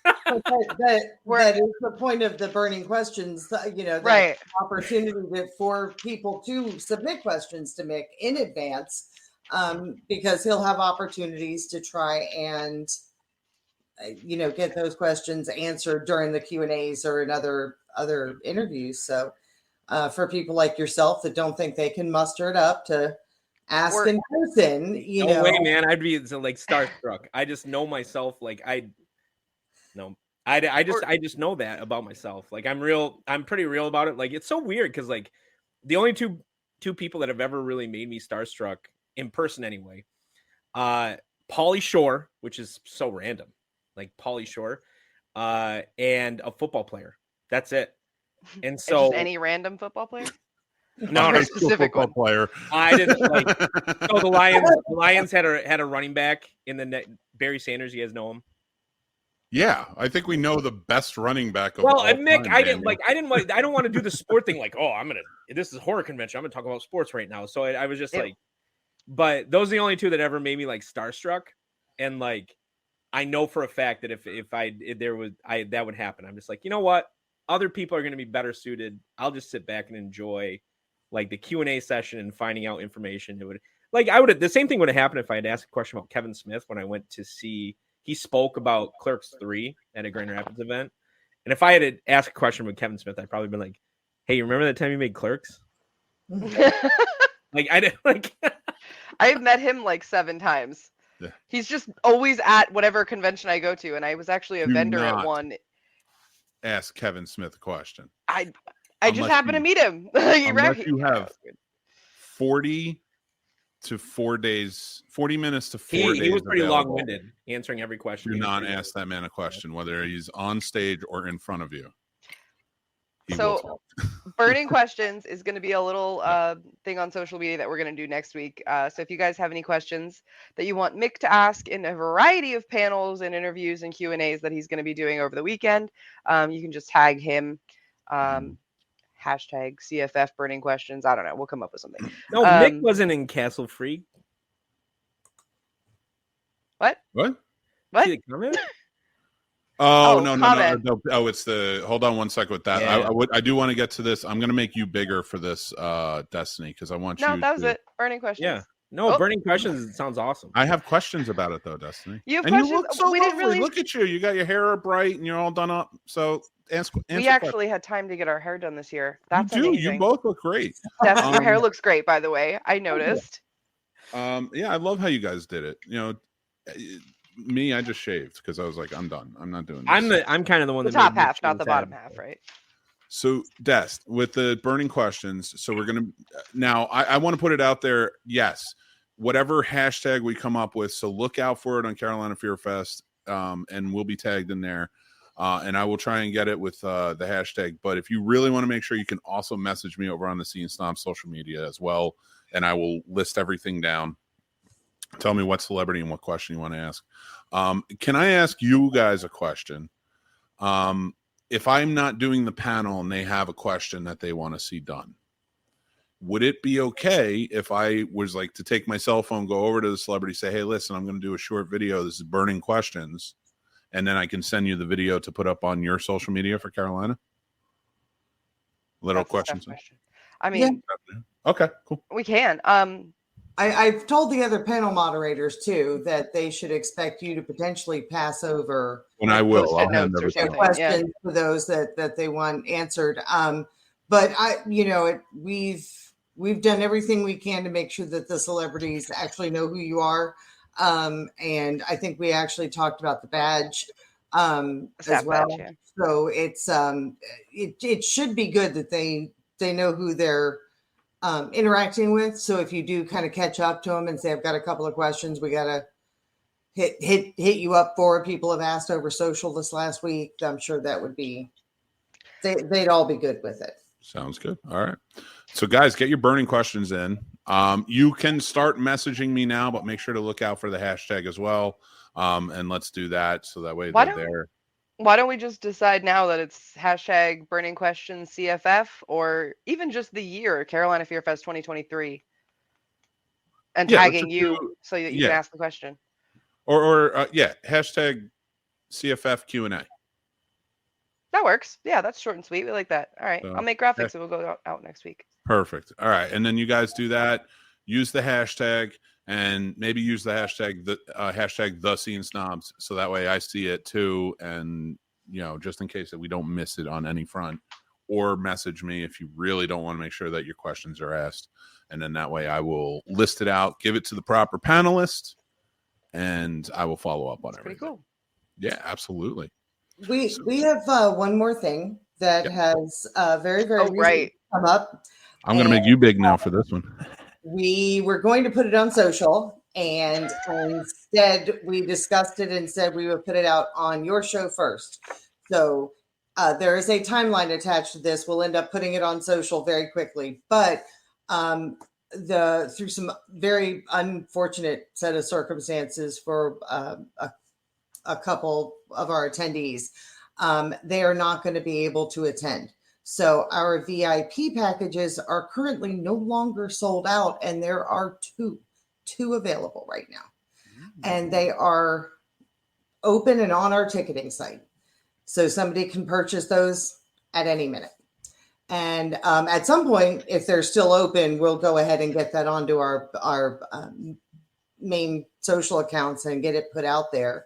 that is the point of the burning questions. Right. Opportunity for people to submit questions to Mick in advance. Because he'll have opportunities to try and, get those questions answered during the Q&As or in other interviews. So for people like yourself that don't think they can muster it up to ask in person, no way, man. I'd be starstruck. I just know myself. I just know that about myself. I'm pretty real about it. It's so weird because the only two people that have ever really made me starstruck in person anyway, Pauly Shore, which is so random, Pauly Shore, and a football player. That's it. And so just any random football player? No, a specific football player. I didn't so the Lions had a running back in the net, Barry Sanders. You guys know him? Yeah, I think we know the best running back of all time, Mick, I don't want to do the sport thing this is horror convention. I'm gonna talk about sports right now. So I was just but those are the only two that ever made me starstruck. And I know for a fact that if that would happen. I'm just you know what? Other people are going to be better suited. I'll just sit back and enjoy the Q&A session and finding out information. It would the same thing would have happened if I had asked a question about Kevin Smith when I went to see, he spoke about Clerks 3 at a Grand Rapids event. And if I had asked a question with Kevin Smith, I'd probably been hey, you remember that time you made Clerks? I didn't I've met him 7 times. Yeah. He's just always at whatever convention I go to, and I was actually a vendor at one. Ask Kevin Smith a question. I just happened to meet him. You have 40 to 4 days, 40 minutes to 4 days. He was pretty long-winded, answering every question. Do not ask that man a question, whether he's on stage or in front of you. So burning questions is going to be a little thing on social media that we're going to do next week. So if you guys have any questions that you want Mick to ask in a variety of panels and interviews and Q&As that he's going to be doing over the weekend, you can just tag him. Hashtag CFF burning questions. I don't know. We'll come up with something. No, Mick wasn't in Castle Freak. What? What? Oh, no. Oh, it's hold on one second with that. Yeah. I do want to get to this. I'm going to make you bigger for this Destiny because I want you. No, that was it. Burning questions. Yeah. No, burning questions. It sounds awesome. I have questions about it though, Destiny. You have questions? You look so lovely. Look at you. You got your hair bright and you're all done up. So answer we actually had time to get our hair done this year. That's amazing. You both look great. Steph, your hair looks great, by the way. I noticed. Yeah, I love how you guys did it. Me, I just shaved because I was I'm done. I'm not doing this. I'm kind of the one the that top half, not the bottom half, right? So, Dest, with the burning questions, so we're gonna now. I want to put it out there. Yes, whatever hashtag we come up with, so look out for it on Carolina Fear Fest, and we'll be tagged in there. And I will try and get it with the hashtag. But if you really want to make sure, you can also message me over on the Scene Snobs social media as well, and I will list everything down. Tell me what celebrity and what question you want to ask. Can I ask you guys a question? If I'm not doing the panel and they have a question that they want to see done, would it be okay if I was to take my cell phone, go over to the celebrity, say, hey, listen, I'm going to do a short video. This is burning questions. And then I can send you the video to put up on your social media for Carolina? That's questions. I mean, okay, cool. We can. I've told the other panel moderators too that they should expect you to potentially pass over And I will. Post-it I'll hand notes or everything. something. questions for those that they want answered. But we've done everything we can to make sure that the celebrities actually know who you are. And I think we actually talked about the badge as well. Badge, yeah. So it's it should be good that they know who they're interacting with. So if you do kind of catch up to them and say, I've got a couple of questions, we got to hit you up for it. People have asked over social this last week. I'm sure that would be, they'd all be good with it. Sounds good. All right. So guys, get your burning questions in. You can start messaging me now, but make sure to look out for the hashtag as well. And let's do that. So that way they're there. Why don't we just decide now that it's hashtag burning questions CFF, or even just the year Carolina Fear Fest 2023, and tagging you so that you can ask the question. Or hashtag CFF Q&A. That works. Yeah, that's short and sweet. We like that. All right. I'll make graphics and we'll go out next week. Perfect. All right. And then you guys do that. Use the hashtag, and maybe use the hashtag the Scene Snobs, so that way I see it too. And just in case that we don't miss it on any front, or message me if you really don't want to make sure that your questions are asked. And then that way I will list it out, give it to the proper panelists, and I will follow up on it. Pretty cool. Yeah, absolutely. We have one more thing that has very, very recently come up. I'm going to make you big now for this one. We were going to put it on social, and instead we discussed it and said we would put it out on your show first. So there is a timeline attached to this. We'll end up putting it on social very quickly, but through some very unfortunate set of circumstances for a couple of our attendees, they are not going to be able to attend. So our VIP packages are currently no longer sold out, and there are two available right now. And they are open and on our ticketing site. So somebody can purchase those at any minute. And at some point, if they're still open, we'll go ahead and get that onto our main social accounts and get it put out there.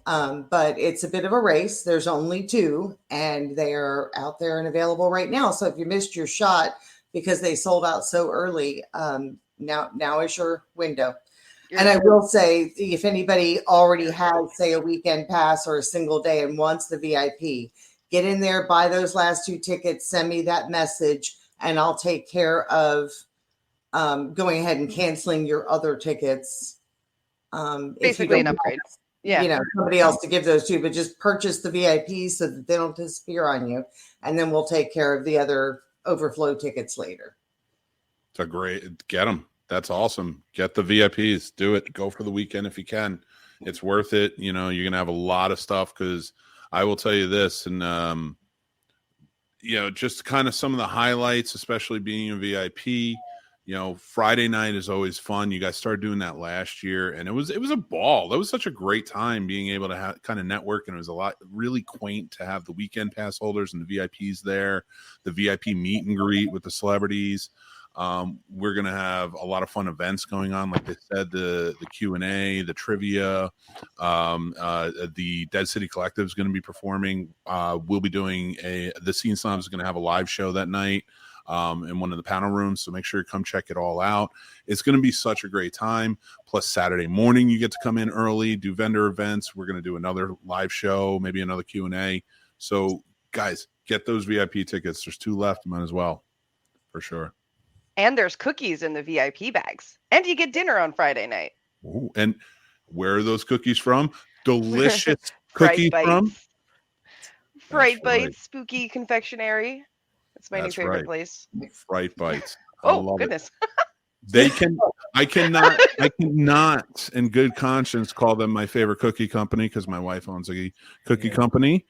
But it's a bit of a race. There's only 2, and they are out there and available right now. So if you missed your shot because they sold out so early, now is your window. And I will say, if anybody already has, say, a weekend pass or a single day and wants the VIP, get in there, buy those last 2 tickets, send me that message, and I'll take care of going ahead and canceling your other tickets. Basically an upgrade. Yeah. Somebody else to give those to, but just purchase the VIPs so that they don't disappear on you. And then we'll take care of the other overflow tickets later. Get them. That's awesome. Get the VIPs. Do it. Go for the weekend if you can. It's worth it. You're going to have a lot of stuff, because I will tell you this, and, just kind of some of the highlights, especially being a VIP. Friday night is always fun. You guys started doing that last year, and it was a ball. That was such a great time being able to kind of network, and it was a lot really quaint to have the weekend pass holders and the VIPs there, the VIP meet and greet with the celebrities. We're going to have a lot of fun events going on. Like they said, the Q&A, the trivia, the Dead City Collective is going to be performing. We'll be doing the Scene Snobs is going to have a live show that night in one of the panel rooms. So make sure you come check it all out. It's going to be such a great time. Plus Saturday morning, you get to come in early, do vendor events. We're going to do another live show, maybe another Q&A. So guys, get those VIP tickets. There's 2 left. Might as well, for sure. And there's cookies in the VIP bags. And you get dinner on Friday night. Ooh, and where are those cookies from? Delicious cookies from? Fright Bites, Spooky Confectionery. That's my new favorite place. Fright Bites. Oh, goodness. I cannot in good conscience call them my favorite cookie company, because my wife owns a cookie company,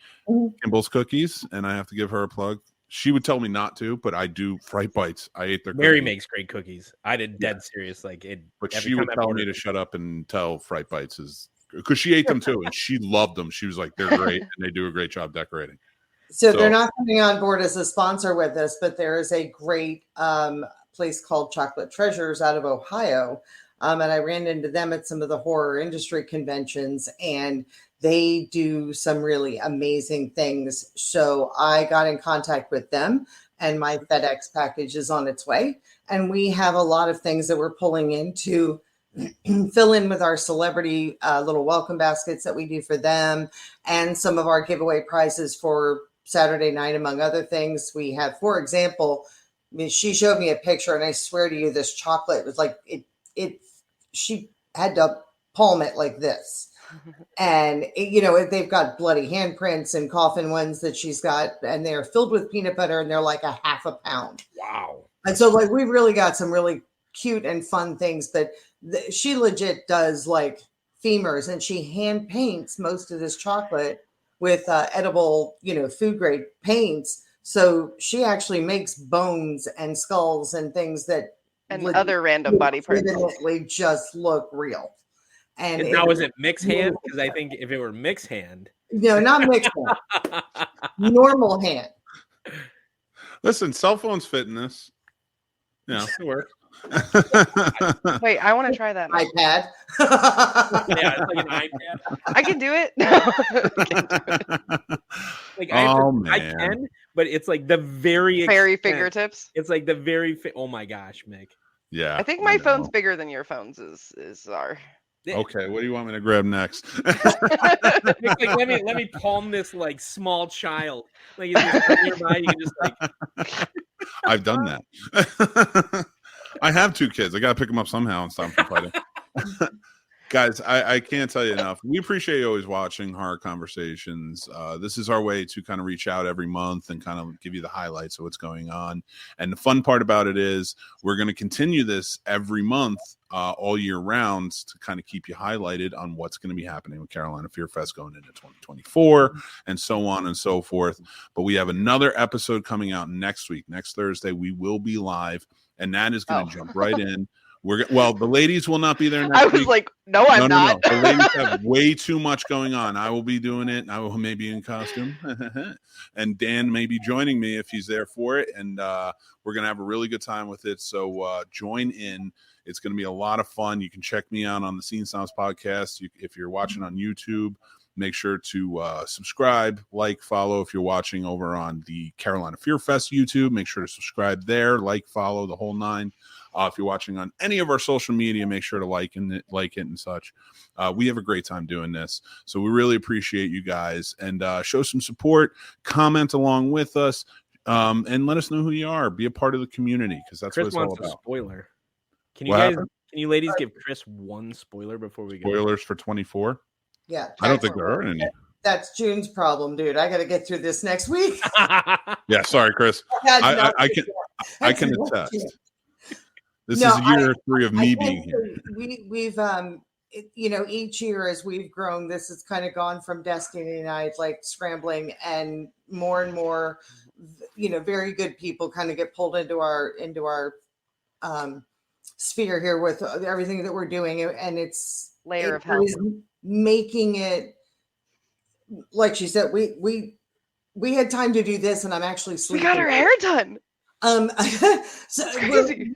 Kimball's Cookies, and I have to give her a plug. She would tell me not to, but I do. Fright Bites. I ate their Mary cookies. makes great cookies. I did dead serious. But she would tell me to shut up and tell Fright Bites is, because she ate them too, and she loved them. She was like, they're great, and they do a great job decorating. So they're not coming on board as a sponsor with us, but there is a great place called Chocolate Treasures out of Ohio. And I ran into them at some of the horror industry conventions, and they do some really amazing things. So I got in contact with them, and my FedEx package is on its way. And we have a lot of things that we're pulling in to fill in with our celebrity little welcome baskets that we do for them, and some of our giveaway prizes for Saturday night, among other things. We have, for example, she showed me a picture, and I swear to you, this chocolate was like she had to palm it like this. And they've got bloody handprints and coffin ones that she's got, and they're filled with peanut butter, and they're like a half a pound. Wow. And so like we've really got some really cute and fun things, but she legit does like femurs, and she hand paints most of this chocolate with edible, food grade paints. So she actually makes bones and skulls and things that other random body parts just look real. And now is it mixed hand? Because I think if it were mixed hand, no, not mixed hand, normal hand. Listen, cell phones fit in this. It works. Wait, I want to try that. iPad. Yeah, it's like an iPad. I can do it. I can, but it's like the very fingertips. It's like the very. Oh my gosh, Mick. Yeah, I think my phone's bigger than your phone's is our. Okay, what do you want me to grab next? Like, let me palm this like small child. Like nearby, you can just like. I've done that. I have 2 kids. I got to pick them up somehow and stop them from fighting. Guys, I can't tell you enough. We appreciate you always watching Horror Conversations. This is our way to kind of reach out every month and kind of give you the highlights of what's going on. And the fun part about it is we're going to continue this every month all year round to kind of keep you highlighted on what's going to be happening with Carolina Fear Fest going into 2024 and so on and so forth. But we have another episode coming out next week. Next Thursday, we will be live, and that is going to jump right in. The ladies will not be there next week. I was like, no, I'm not. No. The ladies have way too much going on. I will be doing it. I will maybe in costume. And Dan may be joining me if he's there for it. And we're going to have a really good time with it. So join in. It's going to be a lot of fun. You can check me out on the Scene Snobs Podcast. If you're watching on YouTube, make sure to subscribe, follow. If you're watching over on the Carolina Fear Fest YouTube, make sure to subscribe there, follow, the whole 9. If you're watching on any of our social media, make sure to like it and such. We have a great time doing this. So we really appreciate you guys, and show some support, comment along with us, and let us know who you are. Be a part of the community, because that's Chris what it's all wants about. A spoiler. Can you ladies give Chris one spoiler before we go? Spoilers for 24? Yeah. I don't think there are any. That's June's problem, dude. I got to get through this next week. Yeah, sorry, Chris. I can attest. This is year 3 of me being here. We've each year as we've grown, this has kind of gone from Destiny Night, like scrambling, and more, very good people kind of get pulled into our sphere here with everything that we're doing, and it's layer of help, making it, like she said, we had time to do this, and I'm actually sleeping. We got our hair done. So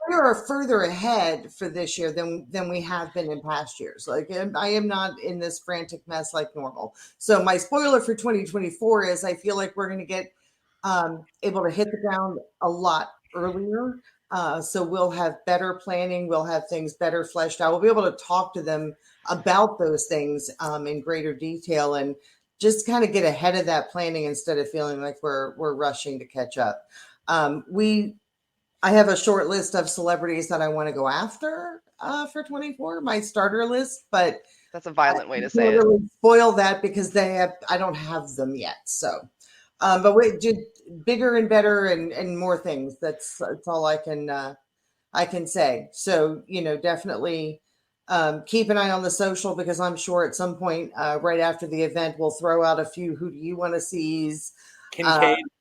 we're further ahead for this year than we have been in past years. Like, I am not in this frantic mess like normal. So my spoiler for 2024 is I feel like we're going to get able to hit the ground a lot earlier. So we'll have better planning. We'll have things better fleshed out. We'll be able to talk to them about those things in greater detail, and just kind of get ahead of that planning instead of feeling like we're rushing to catch up. I have a short list of celebrities that I want to go after for 24, my starter list, but that's a violent way to say it. Really spoil that because I don't have them yet. So, but we did bigger and better and more things. That's all I can say. So, definitely keep an eye on the social, because I'm sure at some point right after the event, we'll throw out a few who do you want to seize.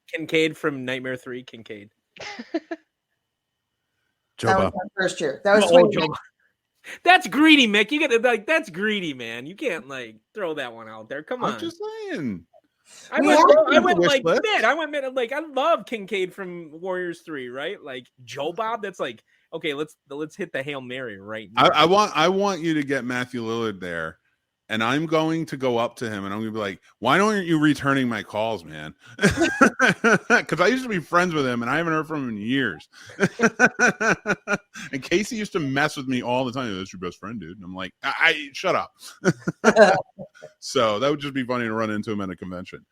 Kincaid from Nightmare 3, Kincaid. That was my first year. That was That's greedy, Mick. You gotta that's greedy, man. You can't throw that one out there. Come on. I'm just saying. I We went have- like wish list. mid. I went mid. Like I love Kincaid from Warriors 3, right? Like Joe Bob. That's like, okay, let's hit the Hail Mary right now. I want you to get Matthew Lillard there, and I'm going to go up to him and I'm going to be like, "Why aren't you returning my calls, man?" Because I used to be friends with him, and I haven't heard from him in years. And Casey used to mess with me all the time. That's your best friend, dude. And I'm like, I shut up. So that would just be funny to run into him at a convention.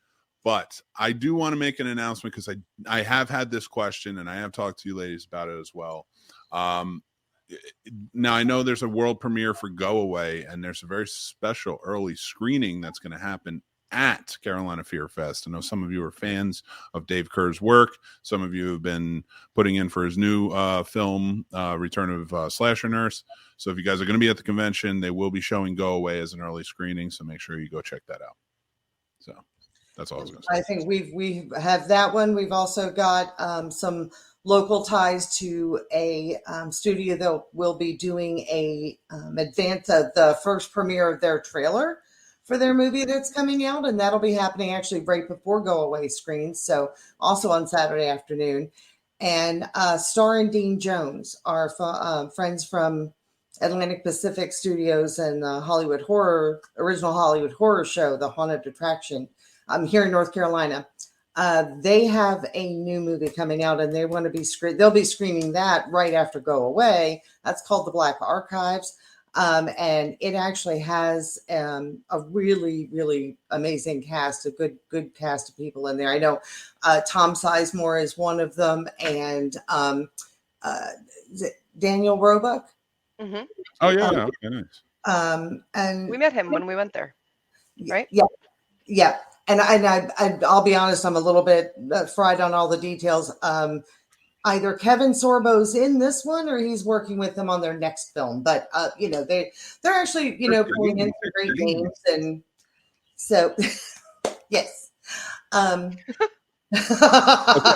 But I do want to make an announcement because I have had this question, and I have talked to you ladies about it as well. Now I know there's a world premiere for Go Away, and there's a very special early screening that's going to happen at Carolina Fear Fest. I know some of you are fans of Dave Kerr's work. Some of you have been putting in for his new film, Return of Slasher Nurse. So if you guys are going to be at the convention, they will be showing Go Away as an early screening. So make sure you go check that out. So that's all I was going to say. I think we have that one. We've also got some local ties to a studio that will be doing a advance of the first premiere of their trailer for their movie that's coming out, and that'll be happening actually right before Go Away screens, so also on Saturday afternoon. And Star and Dean Jones are friends from Atlantic Pacific Studios and the original Hollywood horror show, The Haunted Attraction, here in North Carolina. They have a new movie coming out, and they want to be they'll be screening that right after Go Away. That's called The Black Archives. And it actually has a really, really amazing cast, a good cast of people in there. I know Tom Sizemore is one of them, and is it Daniel Roebuck? Mm-hmm. Oh yeah, okay, nice. And We met him when we went there, right? Yeah. And I'll be honest, I'm a little bit fried on all the details. Either Kevin Sorbo's in this one or he's working with them on their next film. But they're actually pulling in some great names, and so yes.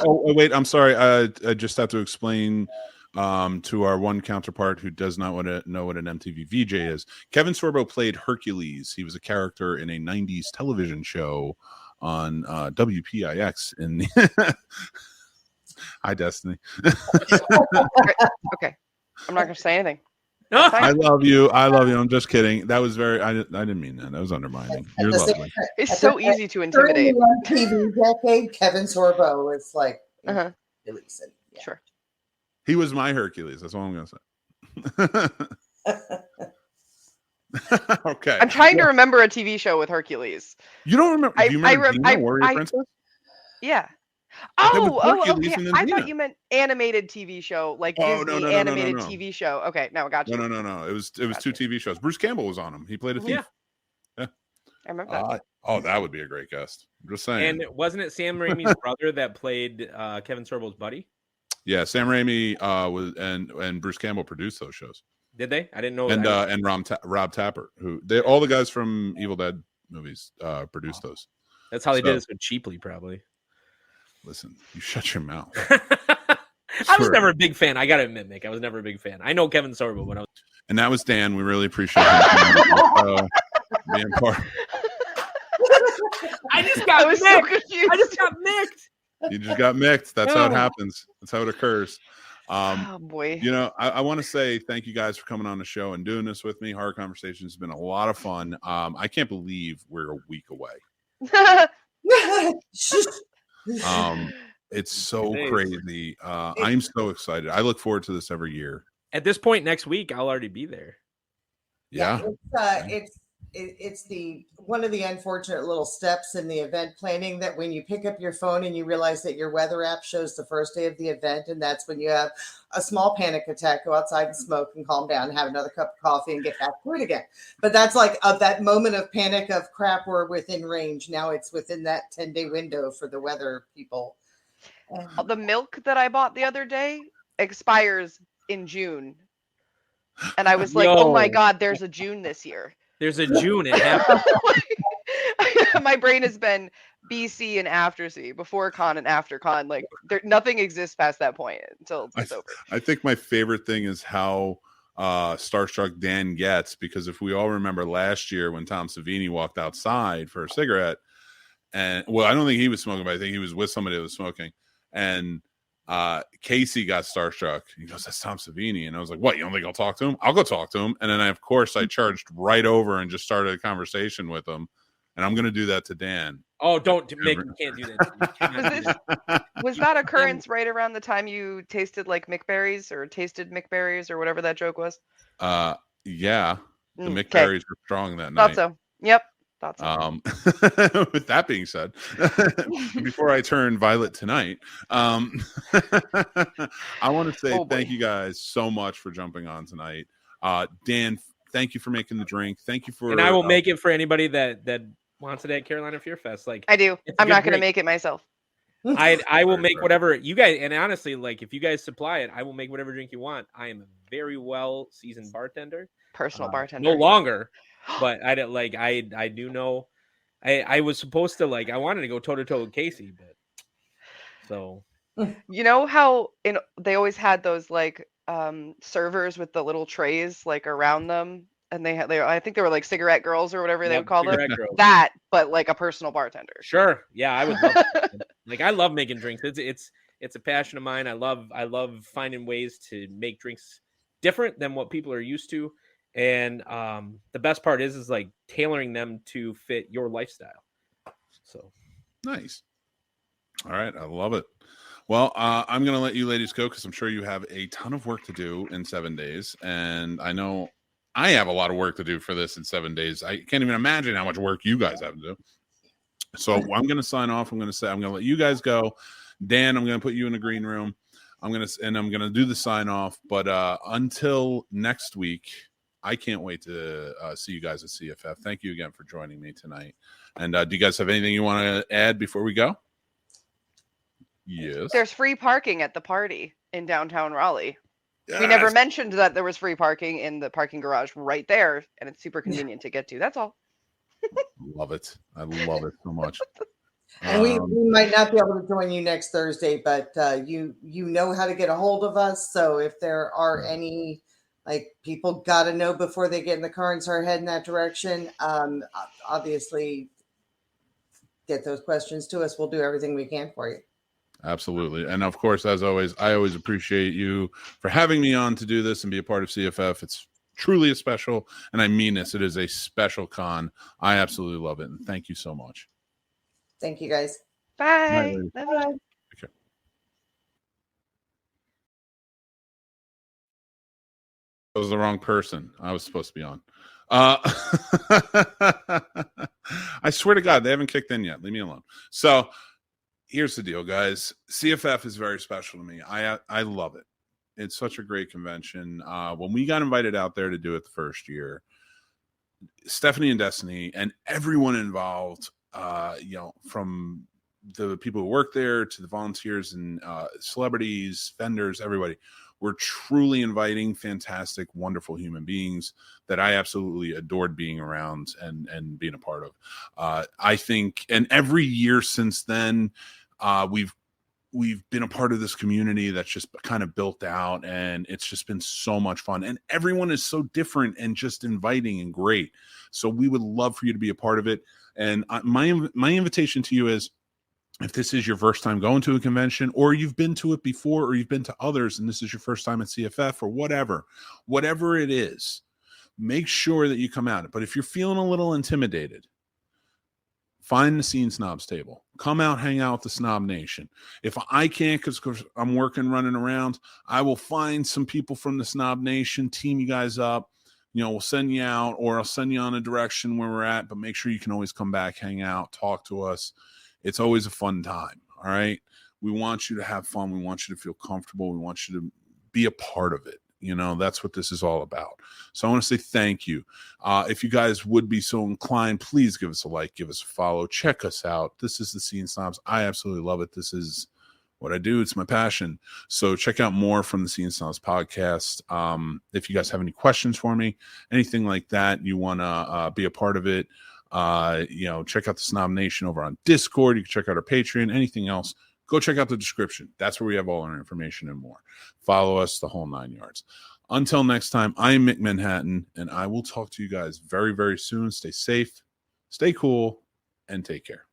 Wait, I'm sorry. I just have to explain to our one counterpart who does not want to know what an MTV VJ is. Kevin Sorbo played Hercules. He was a character in a 90s television show on WPIX in the Hi, Destiny. Okay. I'm not going to say anything. I love you. I'm just kidding. That was I didn't mean that. That was undermining. You're lovely. It's so easy to intimidate. During the MTV decade, Kevin Sorbo was like, releasing. Yeah. Sure. He was my Hercules. That's all I'm going to say. Okay. I'm trying to remember a TV show with Hercules. You don't remember? Do you remember Xena, Warrior Princess? Yeah. Okay. I thought you meant animated TV show, like Disney animated TV show. Okay, no, I got you. No. It was two TV shows. Bruce Campbell was on them. He played a thief. Yeah. I remember that. That would be a great guest. I'm just saying. And wasn't it Sam Raimi's brother that played Kevin Sorbo's buddy? Yeah, Sam Raimi was and Bruce Campbell produced those shows. Did they? I didn't know. And Rob Tapper, all the guys from Evil Dead movies produced those. That's how they did it so cheaply, probably. Listen, you shut your mouth. I was never a big fan. I gotta admit, Nick, I was never a big fan. I know Kevin Sorbo, but and that was Dan. We really appreciate him being part. I just got so confused. I just got mixed. You just got mixed. That's how it happens. That's how it occurs. Oh boy. I want to say thank you guys for coming on the show and doing this with me. Horror Conversations has been a lot of fun. I can't believe we're a week away. It's so crazy. I'm so excited. I look forward to this every year. At this point next week, I'll already be there. Yeah. It's one of the unfortunate little steps in the event planning that when you pick up your phone and you realize that your weather app shows the first day of the event, and that's when you have a small panic attack, go outside and smoke and calm down, have another cup of coffee and get back to it again. But that's like that moment of panic of crap, we're within range. Now it's within that 10-day window for the weather people. The milk that I bought the other day expires in June. And I was like, oh my God, there's a June this year. There's a June. It happened. My brain has been BC and after C, before con and after con. Like nothing exists past that point until it's over. I think my favorite thing is how starstruck Dan gets, because if we all remember last year when Tom Savini walked outside for a cigarette And well, I don't think he was smoking, but I think he was with somebody that was smoking. And Casey got starstruck. He goes, "That's Tom Savini." And I was like, "What? You don't think I'll talk to him? I'll go talk to him." And then of course I charged right over and just started a conversation with him. And I'm going to do that to Dan. Oh, can't do that. Was that occurrence right around the time you tasted like McBerries or tasted McBerries or whatever that joke was? Yeah. The McBerries were strong that night. Thought so. Yep. Thought so. With that being said, before I turn violet tonight, I want to say thank you guys so much for jumping on tonight. Dan, thank you for making the drink. Thank you for, and I will make it for anybody that wants it at Carolina Fear Fest. Like I do. I'm not going to make it myself. I will make whatever you guys, and honestly, like if you guys supply it, I will make whatever drink you want. I am a very well seasoned bartender, personal bartender. No longer, but I do know. I was supposed to I wanted to go toe to toe with Casey, but so you know how they always had those servers with the little trays around them. And I think they were like cigarette girls or whatever they would call them. Girls. That, but like a personal bartender. Sure, yeah, I would love that. I love making drinks. It's a passion of mine. I love finding ways to make drinks different than what people are used to, and the best part is tailoring them to fit your lifestyle. So nice. All right, I love it. Well, I'm going to let you ladies go because I'm sure you have a ton of work to do in 7 days, and I know I have a lot of work to do for this in 7 days. I can't even imagine how much work you guys have to do. So I'm going to sign off. I'm going to let you guys go. Dan, I'm going to put you in the green room. I'm going to do the sign off. But until next week, I can't wait to see you guys at CFF. Thank you again for joining me tonight. And do you guys have anything you want to add before we go? Yes. There's free parking at the party in downtown Raleigh. Yes. We never mentioned that there was free parking in the parking garage right there, and it's super convenient to get to. That's all. Love it. I love it so much. And we might not be able to join you next Thursday, but you know how to get a hold of us. So if there are any people got to know before they get in the car and start heading that direction, obviously get those questions to us. We'll do everything we can for you. Absolutely. And of course, as always, I always appreciate you for having me on to do this and be a part of CFF. It's truly a special, and I mean this, it is a special con. I absolutely love it. And thank you so much. Thank you guys. Bye. Bye. Bye. Okay. I was the wrong person. I was supposed to be on. I swear to God, they haven't kicked in yet. Leave me alone. So here's the deal, guys. CFF is very special to me. I love it. It's such a great convention. When we got invited out there to do it the first year, Stephanie and Destiny and everyone involved, from the people who work there to the volunteers and celebrities, vendors, everybody, were truly inviting, fantastic, wonderful human beings that I absolutely adored being around and being a part of. I think, and every year since then, we've been a part of this community that's just kind of built out, and it's just been so much fun. And everyone is so different and just inviting and great. So we would love for you to be a part of it. And my invitation to you is, if this is your first time going to a convention, or you've been to it before, or you've been to others, and this is your first time at CFF, or whatever it is, make sure that you come out. But if you're feeling a little intimidated, find the Scene Snobs table. Come out, hang out with the Snob Nation. If I can't, because I'm working, running around, I will find some people from the Snob Nation, team you guys up. We'll send you out, or I'll send you on a direction where we're at, but make sure you can always come back, hang out, talk to us. It's always a fun time. All right. We want you to have fun. We want you to feel comfortable. We want you to be a part of it. That's what this is all about. So I want to say thank you. If you guys would be so inclined, please give us a like, give us a follow, check us out. This is the Scene Snobs. I absolutely love it. This is what I do. It's my passion. So check out more from the Scene Snobs podcast. If you guys have any questions for me, anything like that, you want to be a part of it, check out the Snob Nation over on Discord. You can check out our Patreon, anything else. Go check out the description. That's where we have all our information and more. Follow us, the whole 9 yards. Until next time, I'm Mick Manhattan, and I will talk to you guys very, very soon. Stay safe, stay cool, and take care.